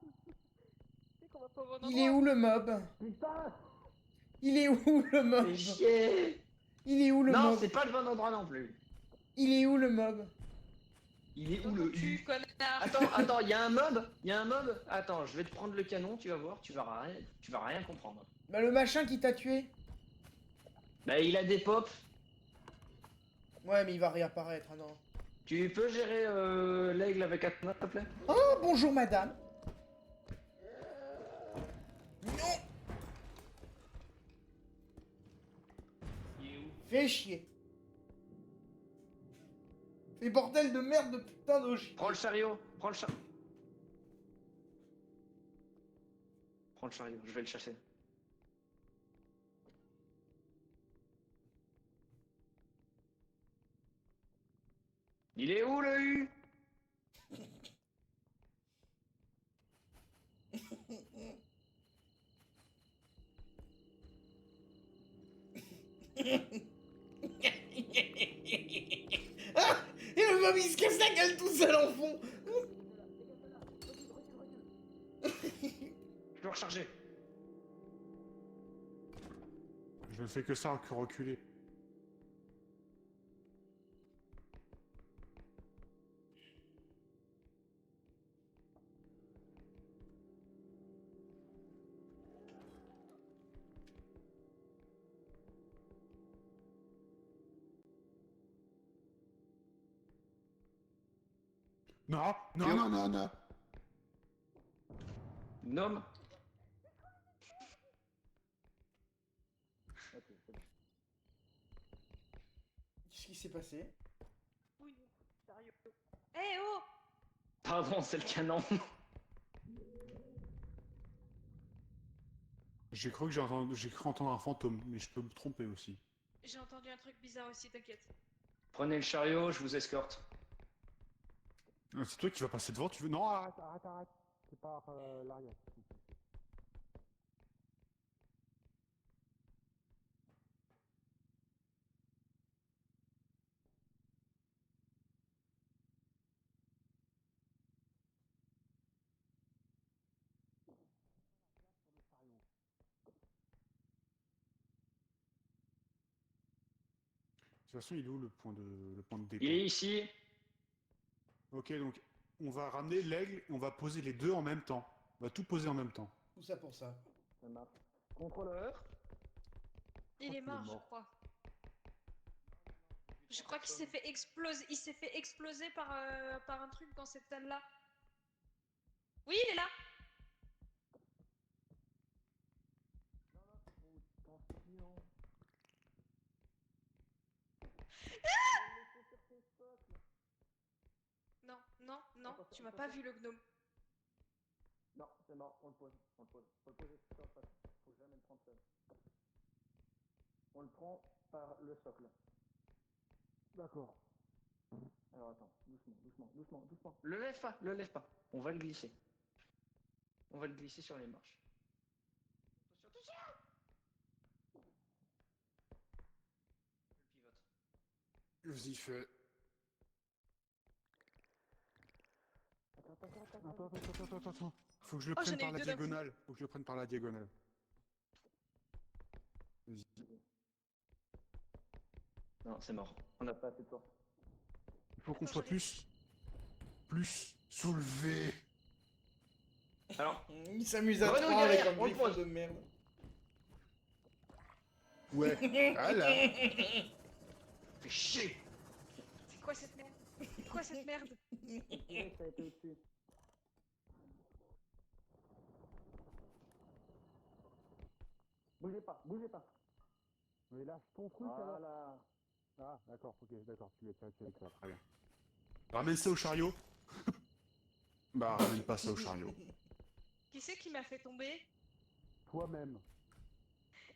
C'est qu'on va pas au bon Il est endroit. où le mob? Putain! Il est où le mob? Fais chier. Il est où le Non, mob? c'est pas le bon endroit non plus. Il est où le mob? Il est où Dans le ton cul, connard. Attends, il y a un mob. Il y a un mob. Attends, je vais te prendre le canon, tu vas voir, tu vas rien comprendre. Bah le machin qui t'a tué. Bah il a des pops. Ouais, mais il va réapparaître, ah non. Tu peux gérer l'aigle avec Atma, s'il te plaît? Oh, bonjour madame. Non. Il est où? Fais chier. Fais bordel de merde de putain de chien. Prends le chariot, prends le chariot. Prends le chariot, je vais le chasser. Il est où le U? Ah, et le mob il se casse la gueule tout seul en fond. Je peux recharger. Je ne fais que ça, que reculer. Non, non, Yo. non, non, non. Gnome. Qu'est-ce qui s'est passé? Oui, sérieux. Eh oh. Pardon, c'est le canon. J'ai cru que j'ai cru entendre un fantôme, mais je peux me tromper aussi. J'ai entendu un truc bizarre aussi, t'inquiète. Prenez le chariot, je vous escorte. C'est toi qui vas passer devant, tu veux... Non, arrête, arrête, arrête. C'est par l'arrière. De toute façon, il est où le point de départ? Il est ici. Ok, donc on va ramener l'aigle et on va poser les deux en même temps. On va tout poser en même temps. Tout ça pour ça. Ça marche. Contrôleur. Il est qu'il est mort, je mort. crois. Je crois qu'il s'est fait exploser. Il s'est fait exploser par un truc dans cette salle-là. Oui, il est là. Non, non, non, Attends, tu m'as attends, pas attends. vu le gnome. Non, c'est mort, on le pose. Faut le poser sur face. Faut jamais le prendre seul. On le prend par le socle. D'accord. Alors attends, doucement. Le lève pas, le lève pas. On va le glisser. On va le glisser sur les marches. Attention. Je pivote. Vas-y, fais. Attends. Faut que je le Oh, prenne j'en ai par eu la deux d'un coup. diagonale. Faut que je le prenne par la diagonale. Vas-y. Non, c'est mort. On n'a pas assez de force. Il faut qu'on Attends, soit j'arrive. plus soulevé. Alors, Il s'amuse à Grenouille 3 avec derrière, un on le griffon pose. de merde. Ouais. Voilà. fais chier. C'est quoi cette merde? C'est quoi cette merde? Tirez, ça a été au-dessus. Bougez pas. Mais lâche ton truc alors. Voilà. Ah, d'accord, ok, d'accord, tu es avec ça, très bien. Ramène ça au chariot. Bah, ramène pas ça au chariot. Qui c'est qui m'a fait tomber? Toi-même.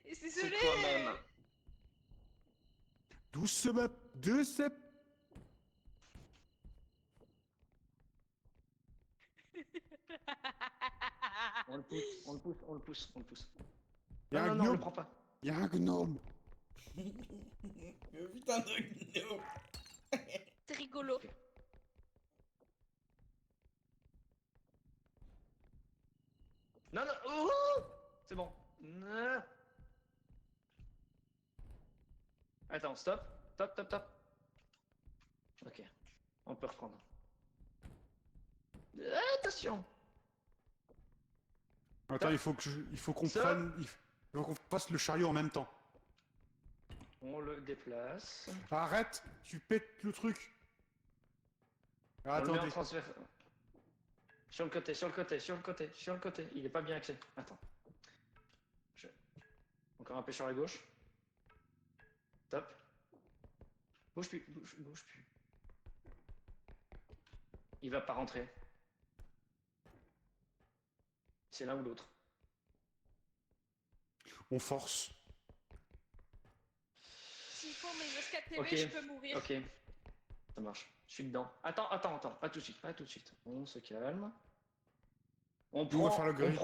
Et c'est C'est désolé. toi-même. 12 semaines, 2 sep. On le pousse. Y'a Non, un non, on le gnome. prend pas. Y'a un gnome. Putain de gnome. C'est rigolo. Non, oh c'est bon. Non. Attends, stop. Ok, on peut reprendre. Attention. Attends, il faut qu'on Ça. prenne, il faut qu'on fasse le chariot en même temps. On le déplace. Arrête, tu pètes le truc. Ah, On le met en attendez. transfert. Sur le côté. Il est pas bien axé. Attends. Encore un peu sur la gauche. Top. Bouge plus. Il va pas rentrer. C'est l'un ou l'autre. On force. S'il faut mes SKTV, Ok. je peux mourir. Ok. Ça marche. Je suis dedans. Attends. Pas tout de suite. On se calme. On Nous, on va prend, faire le gris.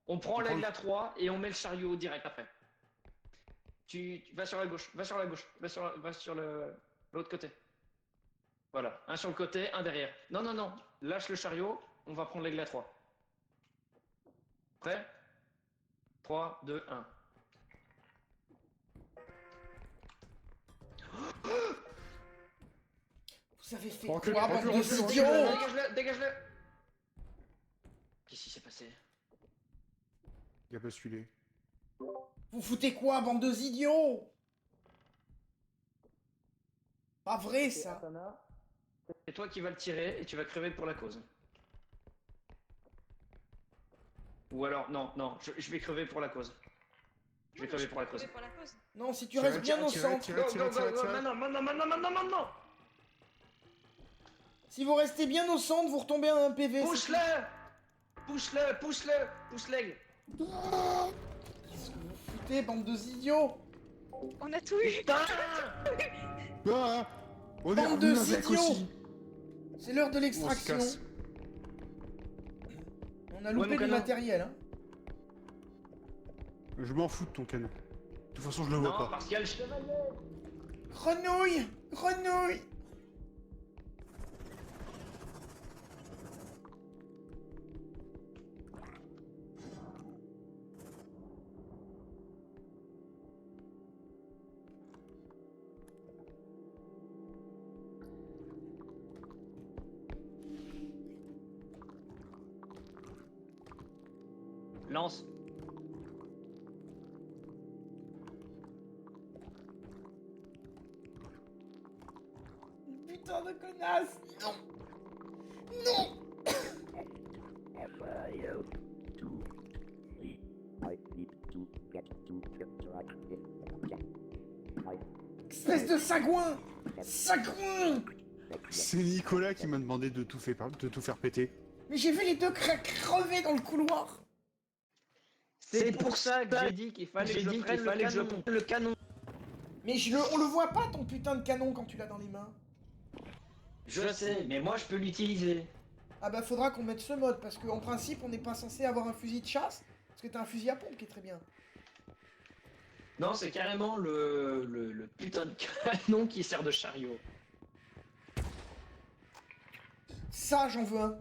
on prend On l'aigle prend à 3 et on met le chariot direct après. Tu vas sur la gauche. Va sur l'autre côté. Voilà. Un sur le côté, un derrière. Non. Lâche le chariot. On va prendre l'aigle à 3. Prêt? 3, 2, 1. Vous avez fait Recule, quoi, bande de recule, idiots? Dégage-le. Qu'est-ce qui s'est passé? Il a basculé. Vous foutez quoi, bande de idiots? Pas vrai, ça. Atana. C'est toi qui vas le tirer et tu vas crever pour la cause. Ou alors, non, je vais crever pour la cause. Je vais crever pour la cause. Pour la cause. Non, si tu restes bien au centre. Go, maintenant. Si vous restez bien au centre, vous retombez à un PV. Pousse-le. Pousse l'aigle. Qu'est-ce que vous foutez, bande de idiots? On a tout eu. Putain. Ah, on est Bande de revenu avec idiots. aussi. C'est l'heure de On se l'extraction. casse. On a loupé mon du canon. matériel, hein. Je m'en fous de ton canon. De toute façon, je le vois Non, pas. parce qu'il y a le chevalier. Grenouille. Lance. de connasse. Non. Non. Espèce de sagouin. Sagouin. C'est Nicolas qui m'a demandé de tout faire péter. Mais j'ai vu les deux crever dans le couloir. C'est pour ça que j'ai dit qu'il fallait que je prenne le canon. Mais on le voit pas ton putain de canon quand tu l'as dans les mains. Je sais, mais moi je peux l'utiliser. Ah bah faudra qu'on mette ce mode, parce qu'en principe on n'est pas censé avoir un fusil de chasse, parce que t'as un fusil à pompe qui est très bien. Non, c'est carrément le putain de canon qui sert de chariot. Ça j'en veux un.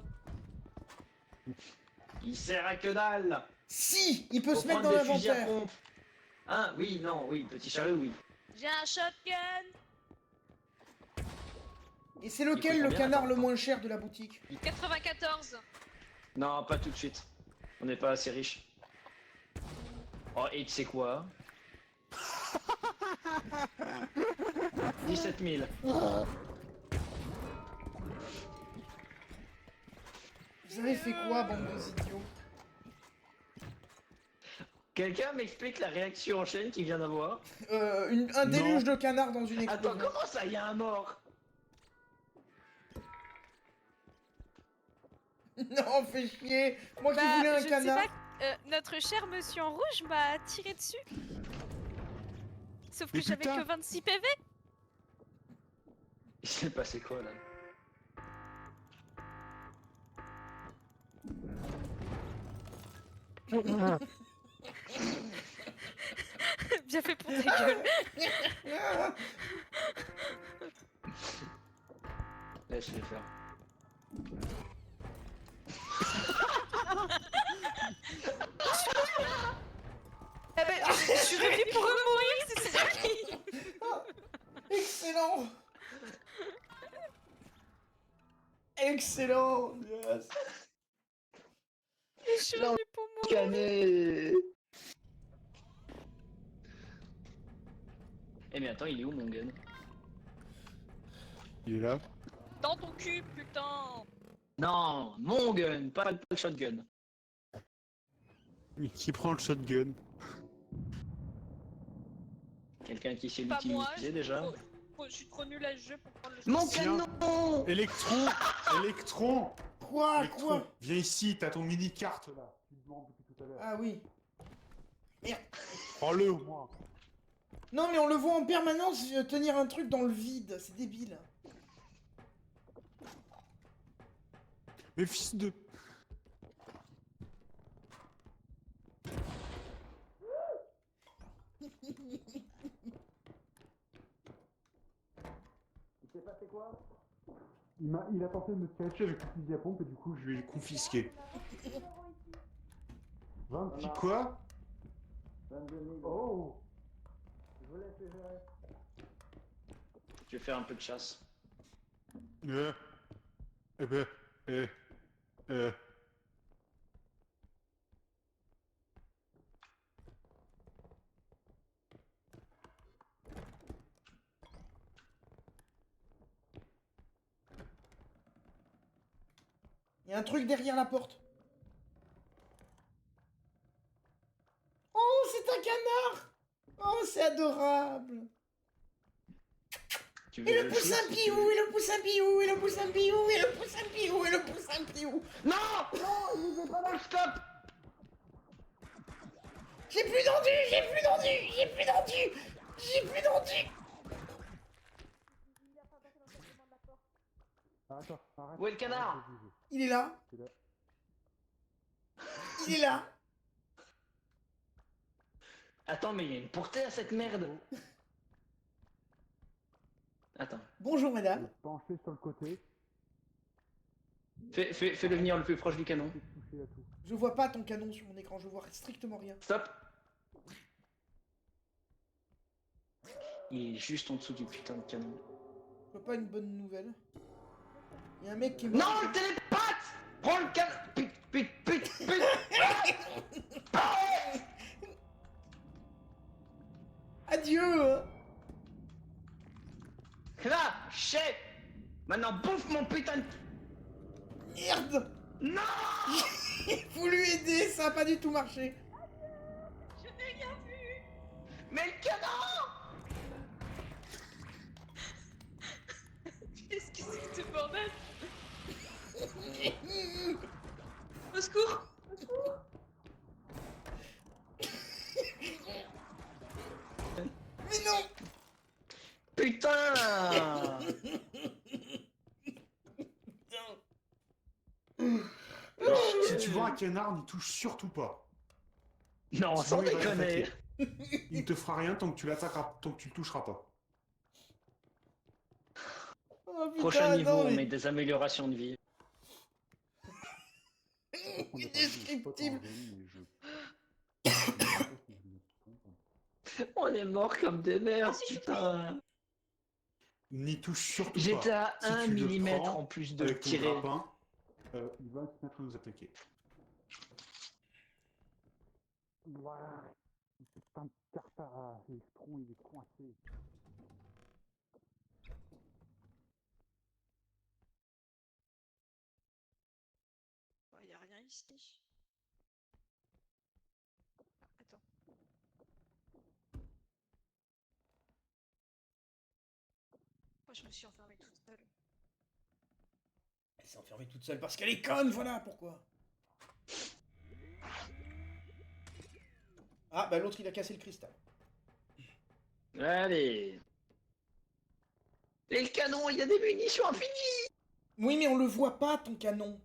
Il sert à que dalle. Si, il peut Faut se mettre prendre dans des fusils à l'inventaire. pompe. Hein, oui, non, oui, petit chariot, oui. J'ai un shotgun. Et c'est lequel le combien, canard attends, le moins cher de la boutique? 94. Non, pas tout de suite. On n'est pas assez riche. Oh, et tu sais quoi 17 000. Vous avez fait quoi, bande de idiots? Quelqu'un m'explique la réaction en chaîne qu'il vient d'avoir? Un déluge de canards dans une Attends, explosion. comment ça, il y a un mort? Non, fais chier. Moi qui Bah, voulais un je ne sais canard. pas, notre cher monsieur en rouge m'a tiré dessus. Sauf que Mais j'avais putain. que 26 PV. Il s'est passé quoi là? Bien fait pour ta gueule. Laisse les faire. Ah bah, je suis revenue pour mourir, c'est ça qui... Excellent. Excellent. Yes. Je suis revenue pour mourir. Canet. Eh mais attends, il est où mon gun? Il est là. Dans ton cul, putain. Non, mon gun, pas le shotgun. Mais qui prend le shotgun? Quelqu'un qui sait Pas moi. l'utiliser déjà? Je suis trop nulle à ce jeu pour prendre le Mon Tiens. canon! Électron. Électron. Quoi? Électron. Quoi? Viens ici, t'as ton mini-carte là. Tu me demandes depuis tout à l'heure. Ah oui. Prends-le au moins. Non mais on le voit en permanence tenir un truc dans le vide, c'est débile. Mais fils de... Il s'est passé quoi? Il a tenté de me tirer dessus avec le fusil à pompe et du coup je lui ai confisqué. 26 quoi? 22 000. Oh. Je vous laisse les gérer. Je vais faire un peu de chasse. Eh ben... Il y a un truc derrière la porte. Oh, c'est un canard. Oh, c'est adorable. Tu Et veux le le poussin shoot, si tu piou, veux. et le poussin piou, et le poussin piou, et le poussin piou, et le poussin piou. Non! Non, il est pas là, stop! J'ai plus d'endu, j'ai plus d'endu, j'ai plus d'endu, j'ai plus d'endu. Attends, arrête. Où est le canard? Il est là. Il est là. Il est là. Attends, mais il y a une portée à cette merde! Attends. Bonjour madame. Penché sur le côté, Fais-le venir le plus proche du canon. touché à tout. Je vois pas ton canon sur mon écran, je vois strictement rien. Stop! Il est juste en dessous du putain de canon. Je vois pas une bonne nouvelle. Il y a un mec qui est mort. Non, le télépathe! Prends le canon! Pute! Adieu. Là! Chef! Maintenant, putain de... Merde. Non. J'ai voulu aider, ça a pas du tout marché. Je n'ai rien vu. Mais le canon. Qu'est-ce que c'est que ce bordel? Au secours. Mais non. Putain. Alors, si tu vois un canard, n'y touche surtout pas. Non, sans Sinon, il va déconner. t'attaquer. Il ne te fera rien tant que tu l'attaqueras, tant que tu le toucheras pas. Oh, putain, Prochain niveau, non, on mais- met des améliorations de vie. Indescriptible. On est mort comme des merdes, si, je suis putain. N'y touche surtout pas. J'étais à Si 1 tu le mm prends en plus de avec ton tirer. grappin, il va se mettre à nous attaquer. Voilà. C'est un cartara. L'électron, il est coincé. Y a rien ici. Attends. Moi, je me suis enfermée toute seule. Elle s'est enfermée toute seule parce qu'elle est conne, voilà pourquoi. Ah, bah l'autre il a cassé le cristal. Allez. Et le canon, il y a des munitions infinies. Oui, mais on le voit pas ton canon.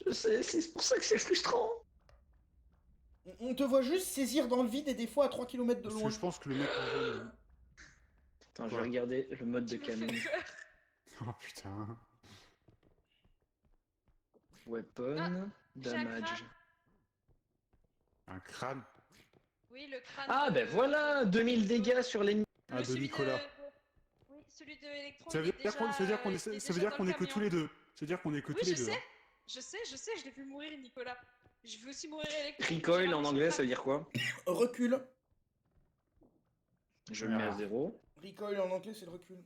Je sais, c'est pour ça que c'est frustrant. On te voit juste saisir dans le vide et des fois à 3 km de Parce loin. que je pense que le mec en jaune... Attends, je vais Quoi regarder le mode de Tu me canon. fais peur. Oh putain. Weapon, j'ai un damage. crâne. Un crâne. Oui, le crâne. Ah, ben voilà, 2000 dégâts sur l'ennemi. Ah, de celui Nicolas. Oui, celui de Electron. Ça veut dire qu'on ça veut dire qu'on est que tous les deux. Ça veut dire qu'on est que Oui, tous les je deux. sais. hein. Je sais, je l'ai vu mourir, Nicolas. Je veux aussi mourir Electron. Recoil en anglais, ça veut dire quoi? Recul. Je le mets à Voilà. 0. Recoil en anglais c'est le recul.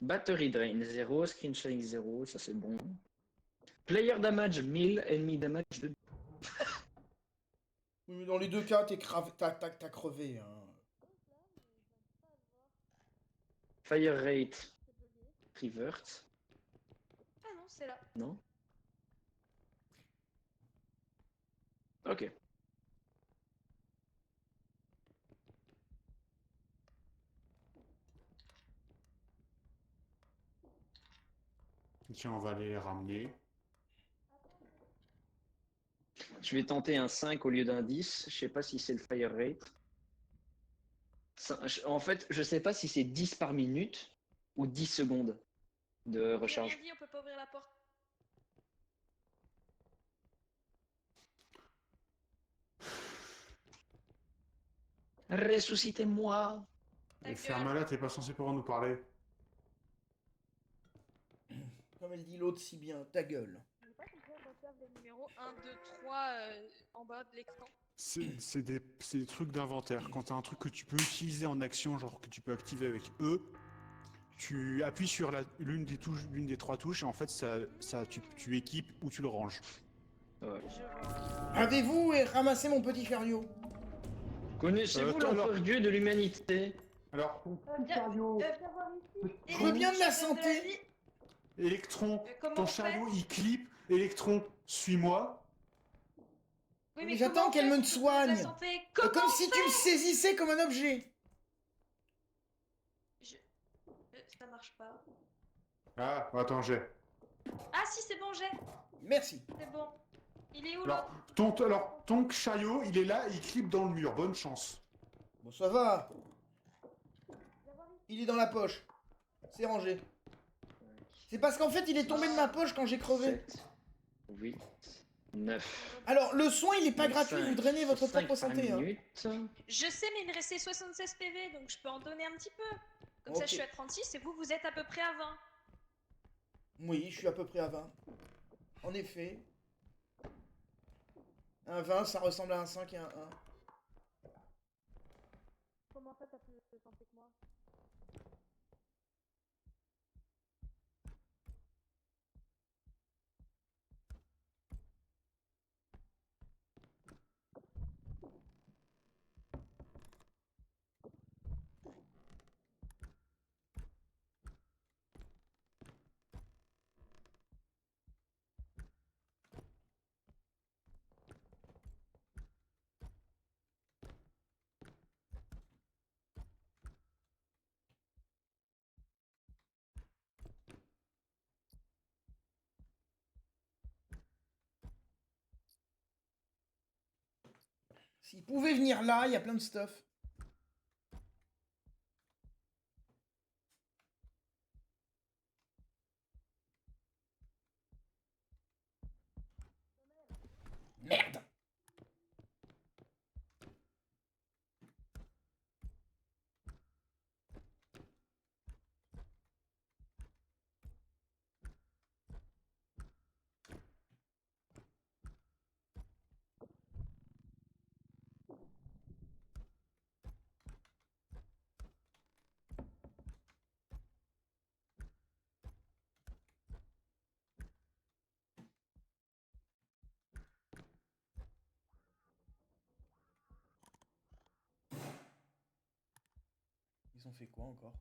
Battery drain 0, screen sharing 0, ça c'est bon. Player damage 1000, enemy damage 2. Oui, mais dans les deux cas, t'as crevé. Hein. Fire rate revert. Ah non, c'est là. Non? Ok. Tiens, on va aller les ramener. Je vais tenter un 5 au lieu d'un 10. Je sais pas si c'est le fire rate. En fait, je sais pas si c'est 10 par minute ou 10 secondes de J'ai recharge. rien dit, on peut pas ouvrir la porte. Ressuscitez-moi! Ta Et gueule. Fermala, t'es pas censé pouvoir nous parler. Comme elle dit l'autre si bien, ta gueule. Je sais pas pourquoi on observe les numéros 1, 2, 3 en bas de l'écran. C'est des trucs d'inventaire. Quand t'as un truc que tu peux utiliser en action, genre que tu peux activer avec E, tu appuies sur l'une des trois touches et en fait tu équipes ou tu le ranges. Ouais. Je vois. Avez-vous ramassé mon petit chariot? Connaissez-vous attends, l'empereur dieu de l'humanité? Alors, ton Viens chariot, viens voir ici. Je veux bien de la Je donne santé. vie. Électron, Comment ton on fait chariot il clip, Électron, suis-moi. Oui, Mais j'attends comment qu'elle on me fait pour donner de la soigne. santé? Comment Comme on si fait tu me saisissais comme un objet. Ça marche pas. Ah, attends, j'ai. Ah si, c'est bon, j'ai. Merci. C'est bon. Il est où Alors, l'autre ton chariot, il est là, il clip dans le mur, bonne chance. Bon, ça va. Il est dans la poche. C'est rangé. C'est parce qu'en fait, il est tombé de ma poche quand j'ai crevé. 7, 8, 9. Alors, le soin, il est pas gratuit. Vous drainez votre propre santé. Hein. Je sais, mais il me restait 76 PV, donc je peux en donner un petit peu. Comme ça, Ok. je suis à 36 et vous êtes à peu près à 20. Oui, je suis à peu près à 20. En effet. Un 20, ça ressemble à un 5 et un 1. Comment ça, t'as plus de santé que moi? S'ils pouvaient venir là, il y a plein de stuff. Merde. Ils ont fait quoi encore?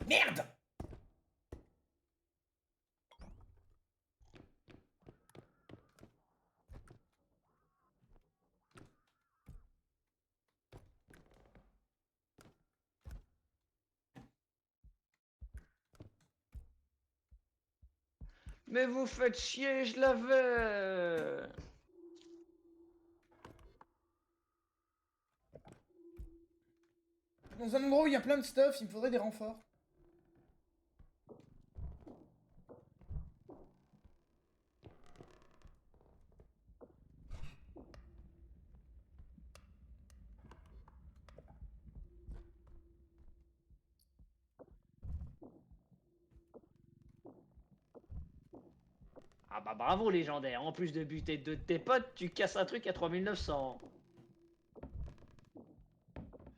Merde! Mais vous faites chier, je l'avais. Dans un endroit où il y a plein de stuff, il me faudrait des renforts. Ah bah bravo légendaire, en plus de buter deux de tes potes, tu casses un truc à 3900.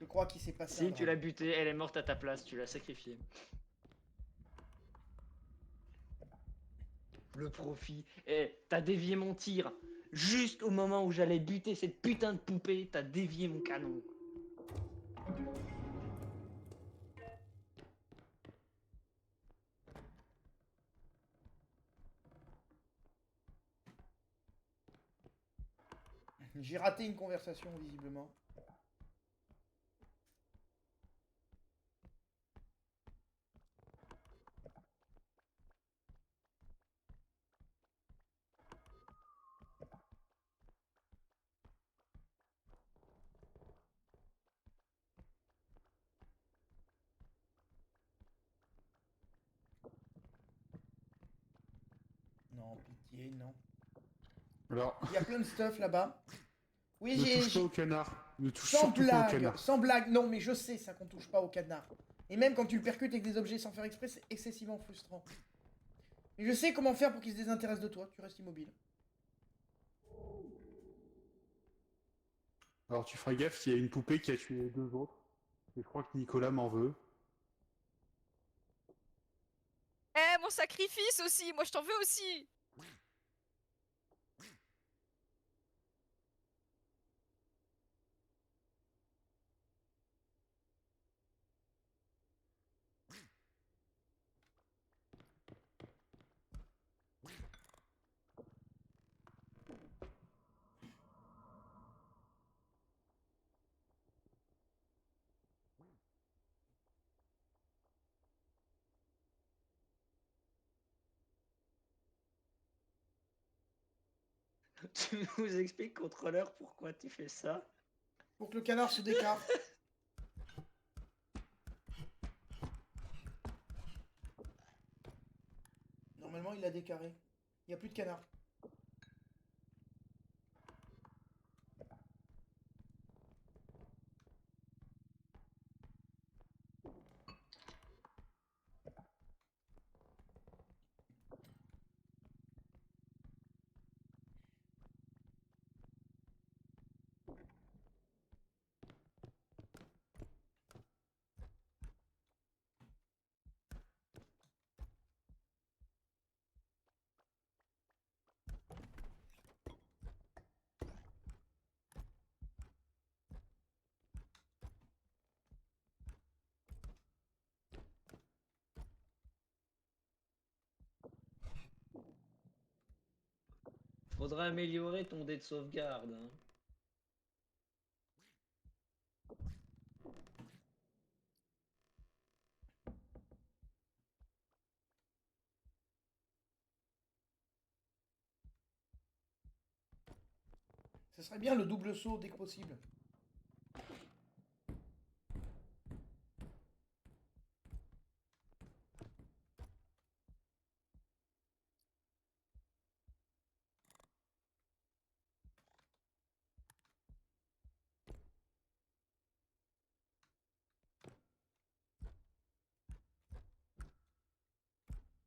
Je crois qu'il s'est passé un Si tu l'as drame. butée, elle est morte à ta place, tu l'as sacrifiée. Le profit. Eh, t'as dévié mon tir. Juste au moment où j'allais buter cette putain de poupée, t'as dévié mon canon. J'ai raté une conversation, visiblement. Non, pitié, non. Alors, Il y a plein de stuff là-bas. Oui, ne j'ai... touche pas au canard. Ne touche Sans surtout pas au blague, canard. sans blague. Non, mais je sais ça qu'on touche pas au canard. Et même quand tu le percutes avec des objets sans faire exprès, c'est excessivement frustrant. Mais je sais comment faire pour qu'il se désintéresse de toi. Tu restes immobile. Alors tu feras gaffe, il y a une poupée qui a tué les deux autres. Et je crois que Nicolas m'en veut. Eh, mon sacrifice aussi, moi je t'en veux aussi. Tu nous expliques, contrôleur, pourquoi tu fais ça? Pour que le canard se décarte. Normalement, il a décarré. Il n'y a plus de canard. Faudra améliorer ton dé de sauvegarde. Hein. Ce serait bien le double saut dès que possible.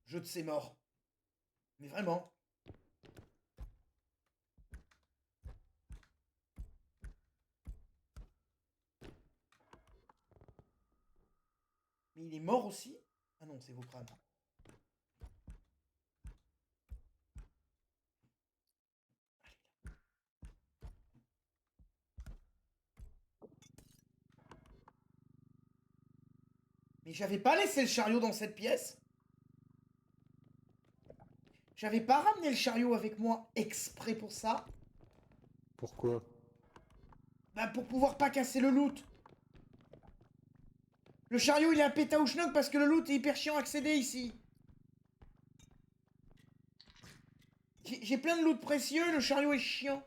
Jeu de ses morts. Mais vraiment. Mais il est mort aussi? Ah non, c'est vos crânes. Mais j'avais pas laissé le chariot dans cette pièce. J'avais pas ramené le chariot avec moi exprès pour ça. Pourquoi? Bah pour pouvoir pas casser le loot. Le chariot il est un pétaouchnock parce que le loot est hyper chiant à accéder ici. J'ai plein de loot précieux, le chariot est chiant.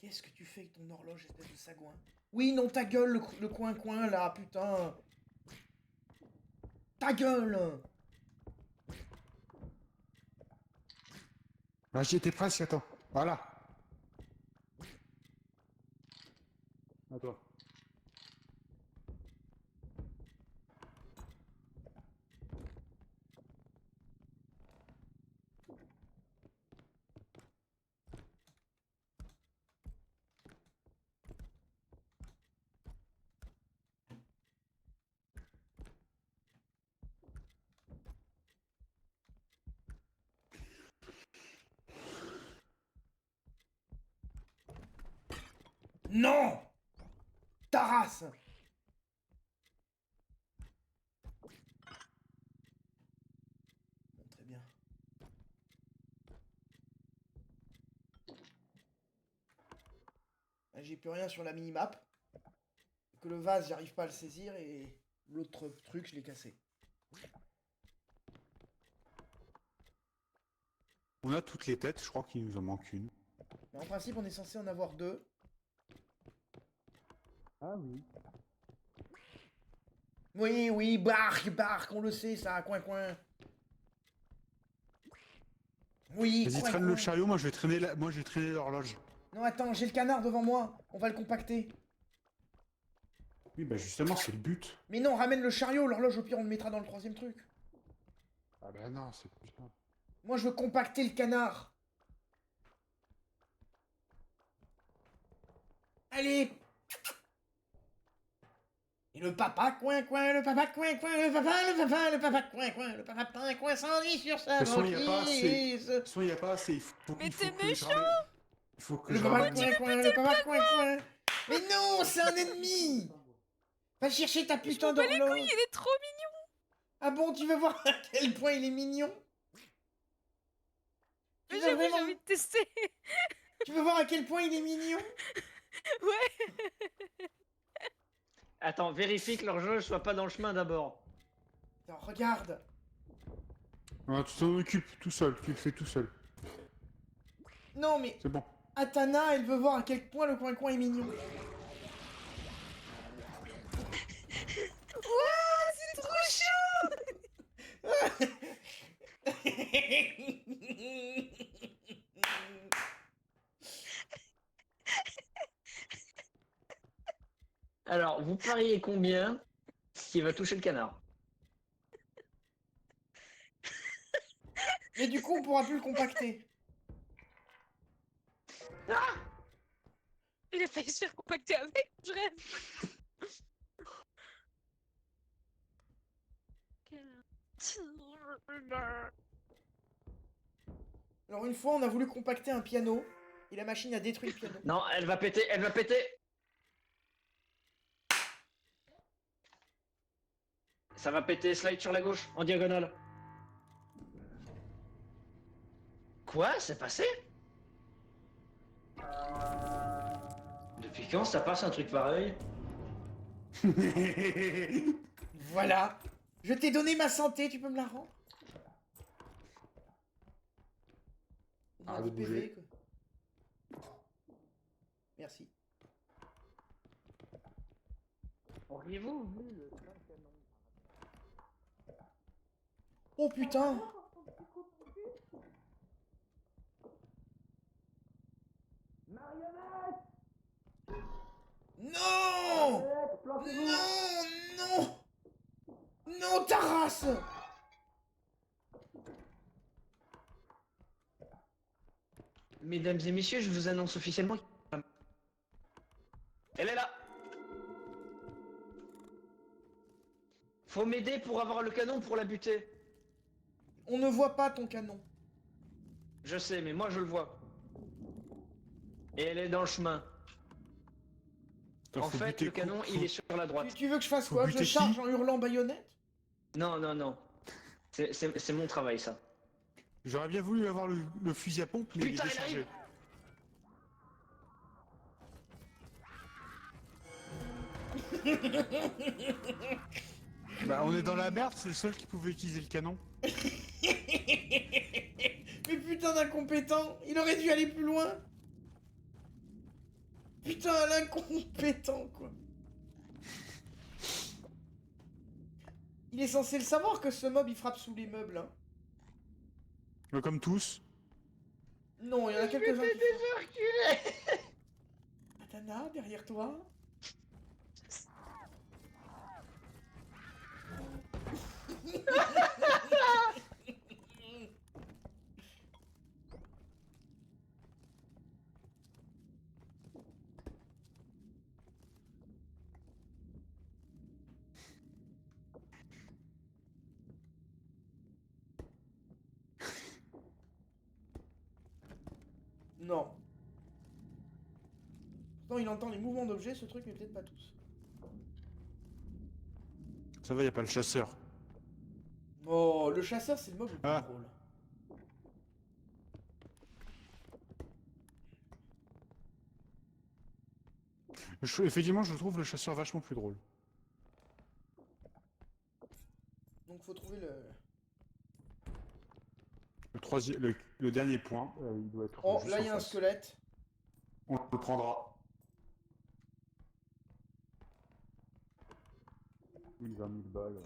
Qu'est-ce que tu fais avec ton horloge, espèce de sagouin? Oui, non, ta gueule, le coin-coin, là, putain. Ta gueule. Ah, j'y étais presque, attends. Voilà. Attends. Non. Ta race. Bon, très bien. Là, j'ai plus rien sur la minimap. Que le vase, j'arrive pas à le saisir et l'autre truc, je l'ai cassé. On a toutes les têtes, je crois qu'il nous en manque une. Mais en principe, on est censé en avoir 2. Ah oui. Oui, oui, barque, on le sait, ça, coin. Oui, Vas-y, traîne le chariot, moi je vais traîner l'horloge. Non, attends, j'ai le canard devant moi. On va le compacter. Oui, bah justement, c'est le but. Mais non, ramène le chariot. L'horloge, au pire, on le mettra dans le 3e truc. Ah bah non, c'est plus simple. Moi, je veux compacter le canard. Allez. Et le papa coin, le papa coin, le papa coin, s'ennuie sur sa De toute façon, il n'y a pas assez. banquise. De toute façon, il n'y a pas assez. Mais t'es que je méchant. ramène- Il faut que Le je papa ramène- coin, le papa coin. Mais non, c'est un ennemi. Va chercher ta Je putain m'en bats les couilles, d'horloge. il est trop mignon. Ah bon, tu veux voir à quel point il est mignon? Tu Mais veux j'avoue, j'ai vraiment- envie de tester. Tu veux voir à quel point il est mignon? Ouais. Attends, vérifie que l'horloge soit pas dans le chemin d'abord. Attends, regarde. Ah, tu t'en occupes tout seul, tu le fais tout seul. Non mais C'est bon. Atana, elle veut voir à quel point le coin est mignon. Ouah, c'est trop chaud. Alors, vous pariez combien qui va toucher le canard? Mais du coup, on pourra plus le compacter. Il a failli se faire compacter avec, je rêve. Alors une fois, on a voulu compacter un piano et la machine a détruit le piano. Non, elle va péter, elle va péter. Ça va péter, slide sur la gauche, en diagonale. Quoi? C'est passé? Depuis quand ça passe un truc pareil? Voilà. Je t'ai donné ma santé, tu peux me la rendre? On a Arrête 10 de bouger. PV, quoi. Merci. Auriez-vous vu le canon? Oh putain! Non! Non! Non! Non, ta race! Mesdames et messieurs, je vous annonce officiellement. Elle est là. Faut m'aider pour avoir le canon pour la buter. On ne voit pas ton canon. Je sais, mais moi je le vois. Et elle est dans le chemin. Attends, En faut fait, buter le canon, faut- il est sur la droite. Tu veux que je fasse Faut quoi? Je buter le charge qui en hurlant baïonnette? Non, non, non. C'est mon travail, ça. J'aurais bien voulu avoir le fusil à pompe, mais Putain, il est il déchargé. arrive. Bah, on est dans la merde, c'est le seul qui pouvait utiliser le canon. Mais putain d'incompétent! Il aurait dû aller plus loin! Putain, l'incompétent, quoi! Il est censé le savoir que ce mob il frappe sous les meubles, hein. Comme tous. Non, il y en a quelques-uns qui font. Reculé. Katana, derrière toi. Non. Pourtant, il entend les mouvements d'objets, ce truc, mais peut-être pas tous. Ça va, y a pas le chasseur. Oh, le chasseur, c'est le mob le plus Ah. drôle. Effectivement, je trouve le chasseur vachement plus drôle. Donc, faut trouver le... Le troisième, le dernier point, il doit être. Oh, juste là, en il y a un face. squelette. On le prendra. Oui, 20 000 balles.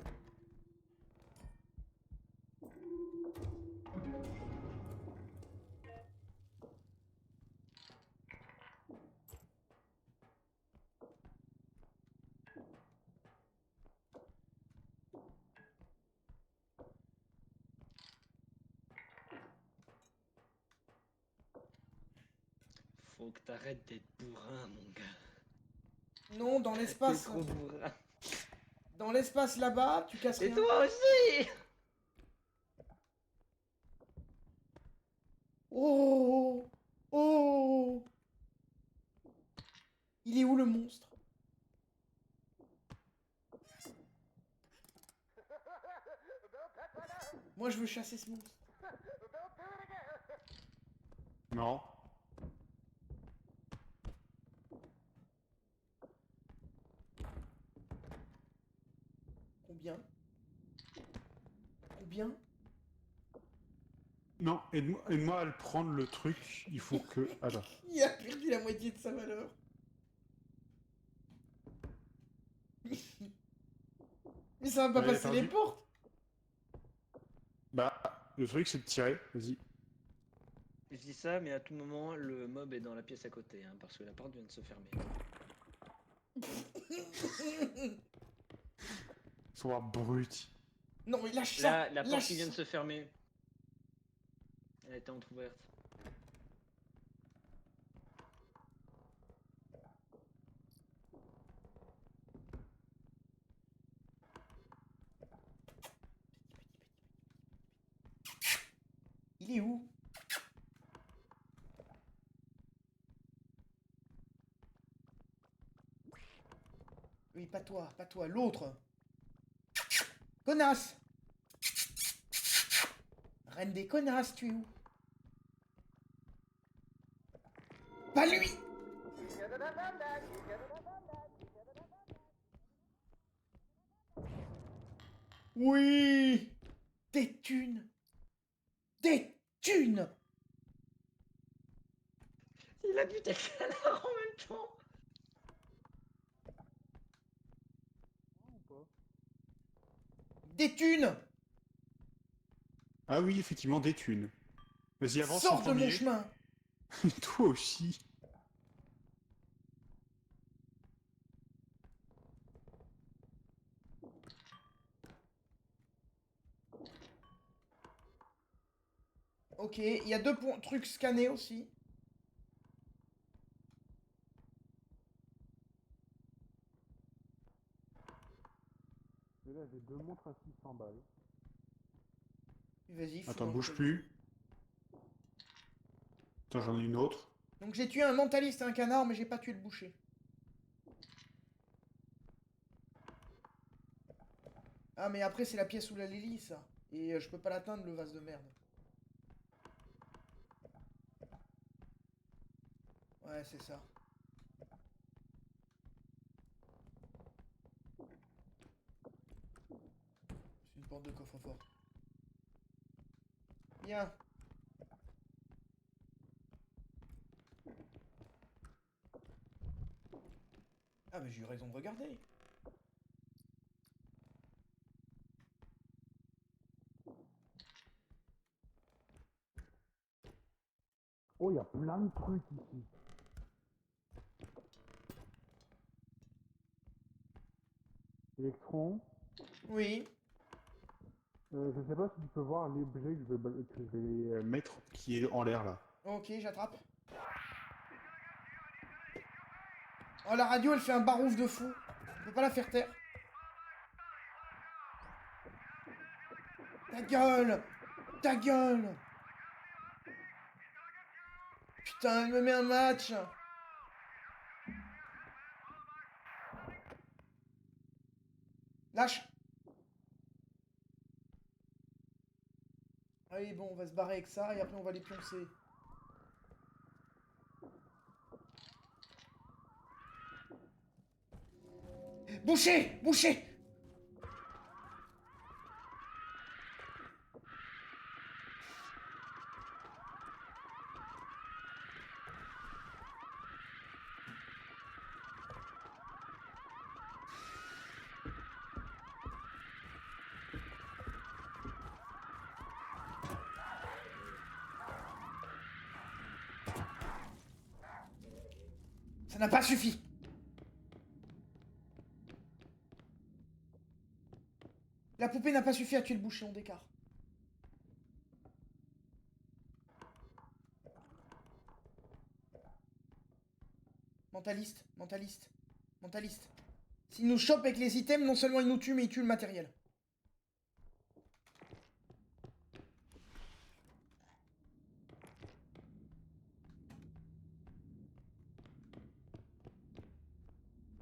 Faut que t'arrêtes d'être bourrin, mon gars. Non, dans T'es l'espace... trop bourrin. Dans l'espace là-bas, tu casses Et rien. toi aussi. Oh! Oh! Il est où le monstre? Moi je veux chasser ce monstre. Non. Combien? Combien? Non, aide-moi à le prendre le truc. Il faut que. Attends. Il a perdu la moitié de sa valeur. Mais ça va pas Ouais, passer perdu. les portes. Bah, le truc c'est de tirer. Vas-y. Je dis ça, mais à tout moment, le mob est dans la pièce à côté, hein, parce que la porte vient de se fermer. Faut avoir brut. Non mais lâche ça. Là, la porte lâche qui vient de ça. se fermer. Elle était entrouverte. Il est où? Oui, pas toi, l'autre. Connasse! Reine des connasses, tu es où? Pas lui! Oui! Des thunes! Des thunes! Il a buté le canard en même temps. Des thunes! Ah oui, effectivement, des thunes. Vas-y, avance en Sors de mon premier. chemin! Toi aussi. Ok, il y a deux trucs scannés aussi. Et là, j'ai 2 montres à 600 balles. Vas-y, fous Attends, dans le bouge truc. plus. Attends, j'en ai une autre. Donc j'ai tué un mentaliste et un canard, mais j'ai pas tué le boucher. Ah, mais après, c'est la pièce où la Lily, ça. Et je peux pas l'atteindre, le vase de merde. Ouais, c'est ça. C'est une porte de coffre-fort. Bien. Ah, mais j'ai eu raison de regarder. Oh, il y a plein de trucs ici. Electron, Oui. je sais pas si tu peux voir l'objet que je vais Mettre qui est en l'air là. Ok, j'attrape. Oh, la radio, elle fait un barouf de fou. On peut pas la faire taire. Ta gueule! Ta gueule! Putain, elle me met un match! Lâche! Allez, bon, on va se barrer avec ça et après on va les pioncer. Boucher! Boucher! Ça n'a pas suffi! La poupée n'a pas suffi à tuer le boucher, on décart. Mentaliste, mentaliste, mentaliste. S'il nous chope avec les items, non seulement il nous tue, mais il tue le matériel.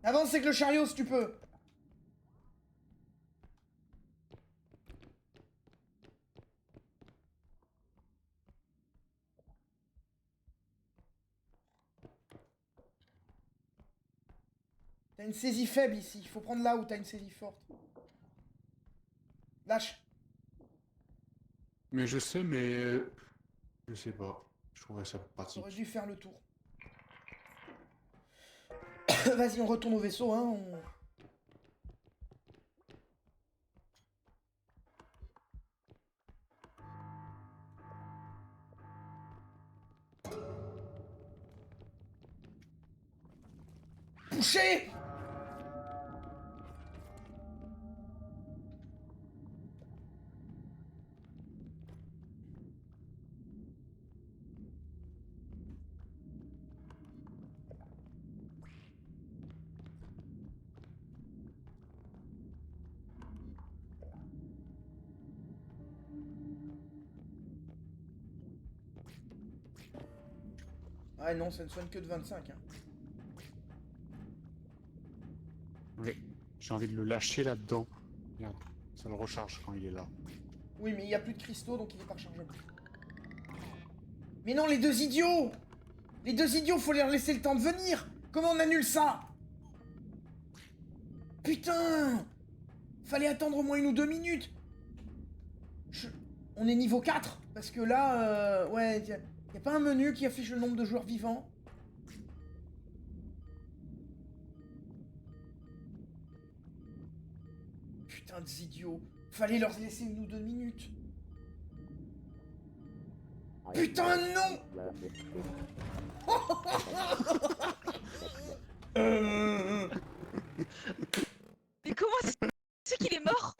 Avance avec le chariot si tu peux. T'as une saisie faible ici, il faut prendre là où t'as une saisie forte. Lâche. Mais je sais, mais... Je sais pas. Je trouverais ça pratique. T'aurais dû faire le tour. Vas-y, on retourne au vaisseau, hein. Boucher! Ah non, ça ne soigne que de 25. Hein. Ouais. J'ai envie de le lâcher là-dedans. Merde, ça le recharge quand il est là. Oui, mais il n'y a plus de cristaux, donc il est pas rechargeable. Mais non, les deux idiots! Les deux idiots, faut leur laisser le temps de venir! Comment on annule ça? Putain! Fallait attendre au moins 1 ou 2 minutes! On est niveau 4, parce que là, ouais, y a pas un menu qui affiche le nombre de joueurs vivants? Putain des idiots. Fallait leur laisser 1 ou 2 minutes. Putain non. Mais comment c'est qu'il est mort?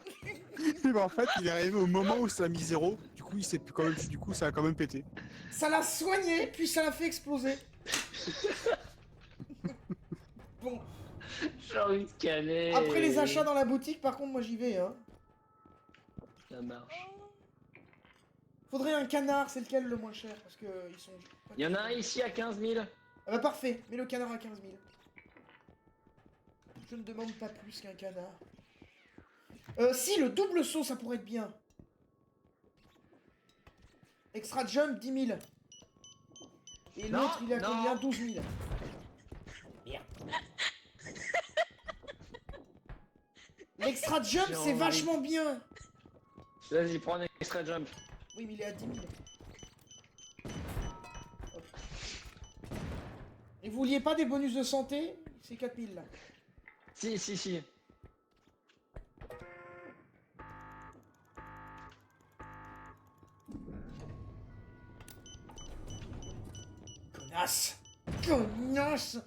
Mais en fait, il est arrivé au moment où ça a mis 0. Du coup, il s'est quand même, du coup, ça a quand même pété. Ça l'a soigné, puis ça l'a fait exploser. Bon, J'ai envie de caler. après les achats dans la boutique, par contre, moi j'y vais, hein. Ça marche. Faudrait un canard, c'est lequel le moins cher? Parce que ils sont... Il y en a un ici à 15 000. Ah bah parfait, mets le canard à 15 000. Je ne demande pas plus qu'un canard. Si, le double saut, ça pourrait être bien. Extra jump, 10 000. Et Non, l'autre, il est à non. combien? 12 000. Merde. L'extra jump, J'ai c'est envie. vachement bien. Vas-y, prends un extra jump. Oui, mais il est à 10 000. Hop. Et vous vouliez pas des bonus de santé? C'est 4 000 là. Si, si, si. Connasse! Connasse!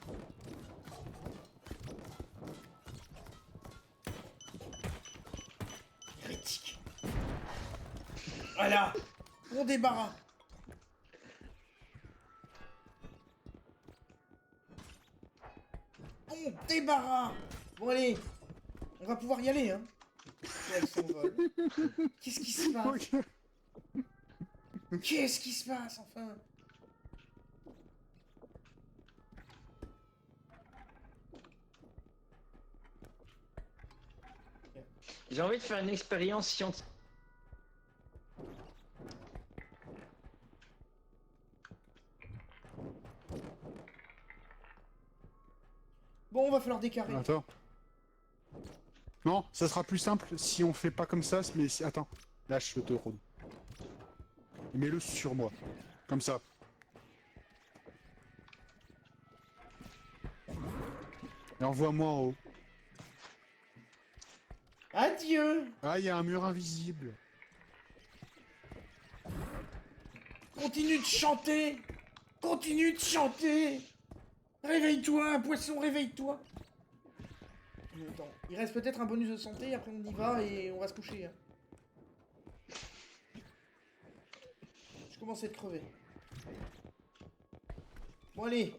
Hérétique. Voilà! On débarras! On débarras! Bon allez! On va pouvoir y aller, hein! Elle s'envole. Qu'est-ce qui se passe? Qu'est-ce qui se passe, enfin? J'ai envie de faire une expérience scientifique. Bon, on va falloir décarrer. Attends. Non, ça sera plus simple si on fait pas comme ça, mais si... Attends, lâche le drone. Mets-le sur moi. Comme ça. Et envoie-moi en haut. Adieu! Ah, il y a un mur invisible. Continue de chanter! Continue de chanter! Réveille-toi, poisson, réveille-toi! Attends, il reste peut-être un bonus de santé, après on y va et on va se coucher. Hein. Je commence à être crevé. Bon allez!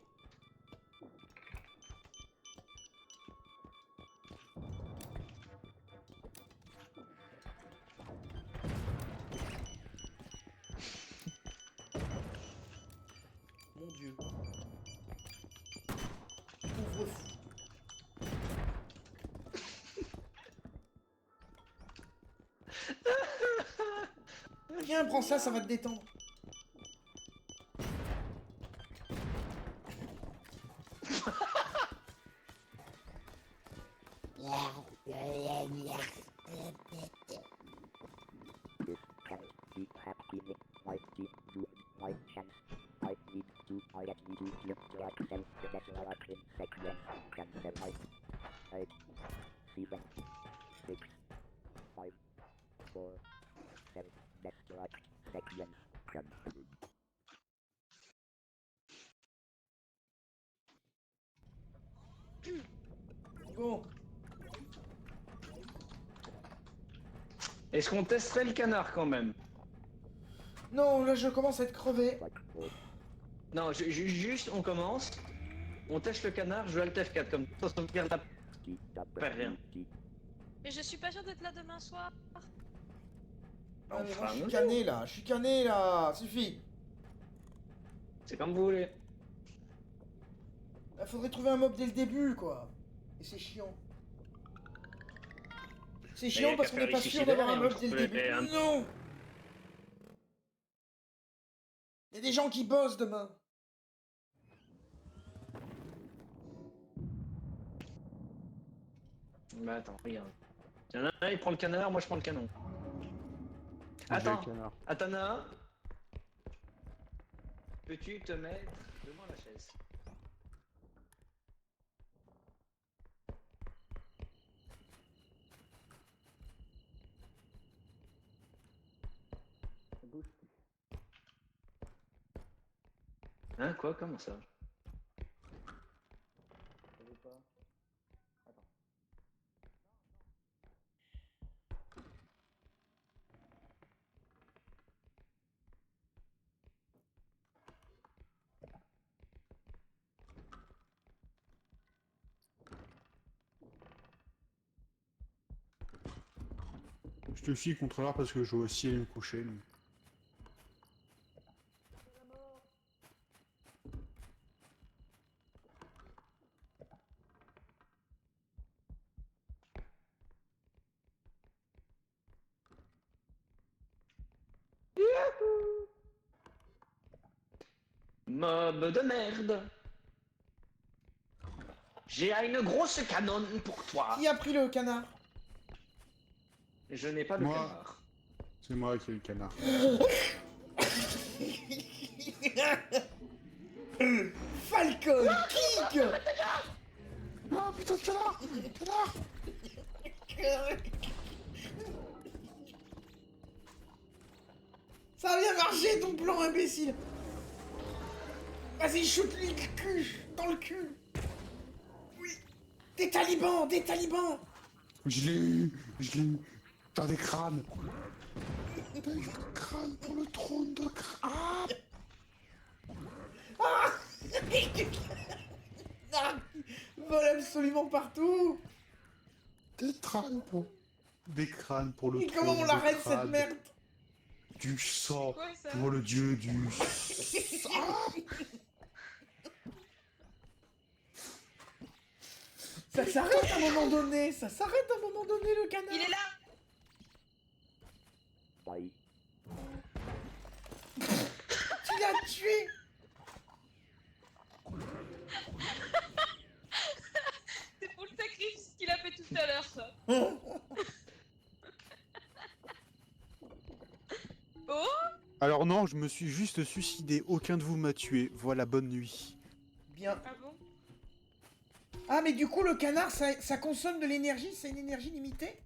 Mon Dieu. Pauvre fou. Tiens, prends ça, ça va te détendre. Bon. Est-ce qu'on testerait le canard quand même? Non, là je commence à être crevé. Non, juste on commence. On teste le canard, je vais Alt F4 comme ça, on sauvegarde la... Faire rien. Mais je suis pas sûre d'être là demain soir. Ah, mais moi, Enfin, je suis non. canné là, je suis canné là, suffit. C'est comme vous voulez. Il faudrait trouver un mob dès le début quoi. Et c'est chiant. C'est y chiant a parce qu'à qu'on faire n'est pas les sûr d'avoir un suicidaires, mob dès le hein, début. un- Non. Il y a des gens qui bossent demain. Bah attends, regarde. Il y en a un, il prend le canard, moi je prends le canon. Attends, Atana, peux-tu te mettre devant la chaise? Hein, quoi? Comment ça? Ça veut pas. Attends. Je te fie contrôleur parce que je dois aussi aller me coucher. Donc. Mob de merde. J'ai une grosse canonne pour toi. Qui a pris le canard? Je n'ai pas de Moi. canard. C'est moi qui ai le canard. Falcon Kick. Ah putain de canard! Canard! Ça a bien marché ton plan imbécile. Vas-y, shoot-lui le cul, dans le cul. Oui. Des talibans, des talibans. Je l'ai eu! Je l'ai eu! T'as des crânes! T'as eu le crâne pour le trône de crâne! Ah. Vole absolument partout. Des crânes pour... Des crânes pour le Et trône comment on de l'arrête cette crâne. merde? Du sang Quoi ça? pour le dieu du... Ça s'arrête à un moment donné, ça s'arrête à un moment donné le canard. Il est là. Bye. Tu l'as tué. C'est pour le sacrifice qu'il a fait tout à l'heure, ça. Oh. Alors non, je me suis juste suicidé. Aucun de vous m'a tué. Voilà, bonne nuit. Bien. Ah bon? Ah mais du coup le canard ça consomme de l'énergie, c'est une énergie limitée?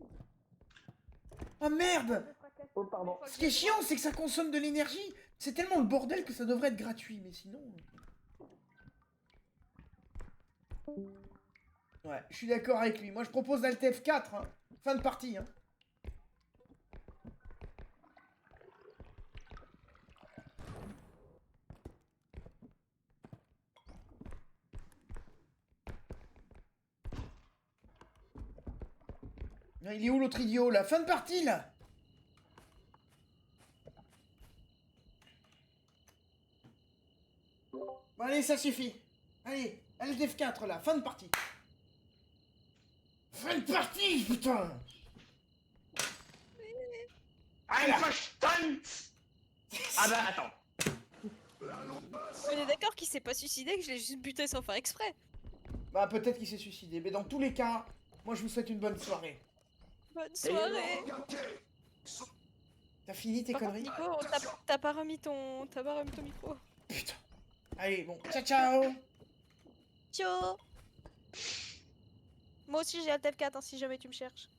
Ah merde. Oh, pardon. Ce qui est chiant c'est que ça consomme de l'énergie. C'est tellement le bordel que ça devrait être gratuit, mais sinon... Ouais, je suis d'accord avec lui. Moi je propose Alt F4, hein. Fin de partie, hein. Il est où l'autre idiot là? Fin de partie là. Bon allez, ça suffit. Allez, Alt F4 là, fin de partie. Fin de partie, putain. Ein Verstand! Ah bah attends. On est d'accord qu'il s'est pas suicidé, que je l'ai juste buté sans faire exprès. Bah peut-être qu'il s'est suicidé, mais dans tous les cas, moi je vous souhaite une bonne soirée. Bonne soirée. T'as fini tes Par contre, conneries? Nico, t'as pas remis ton micro. Putain. Allez, bon, ciao ciao. Ciao. Moi aussi j'ai Alt F4 hein, si jamais tu me cherches.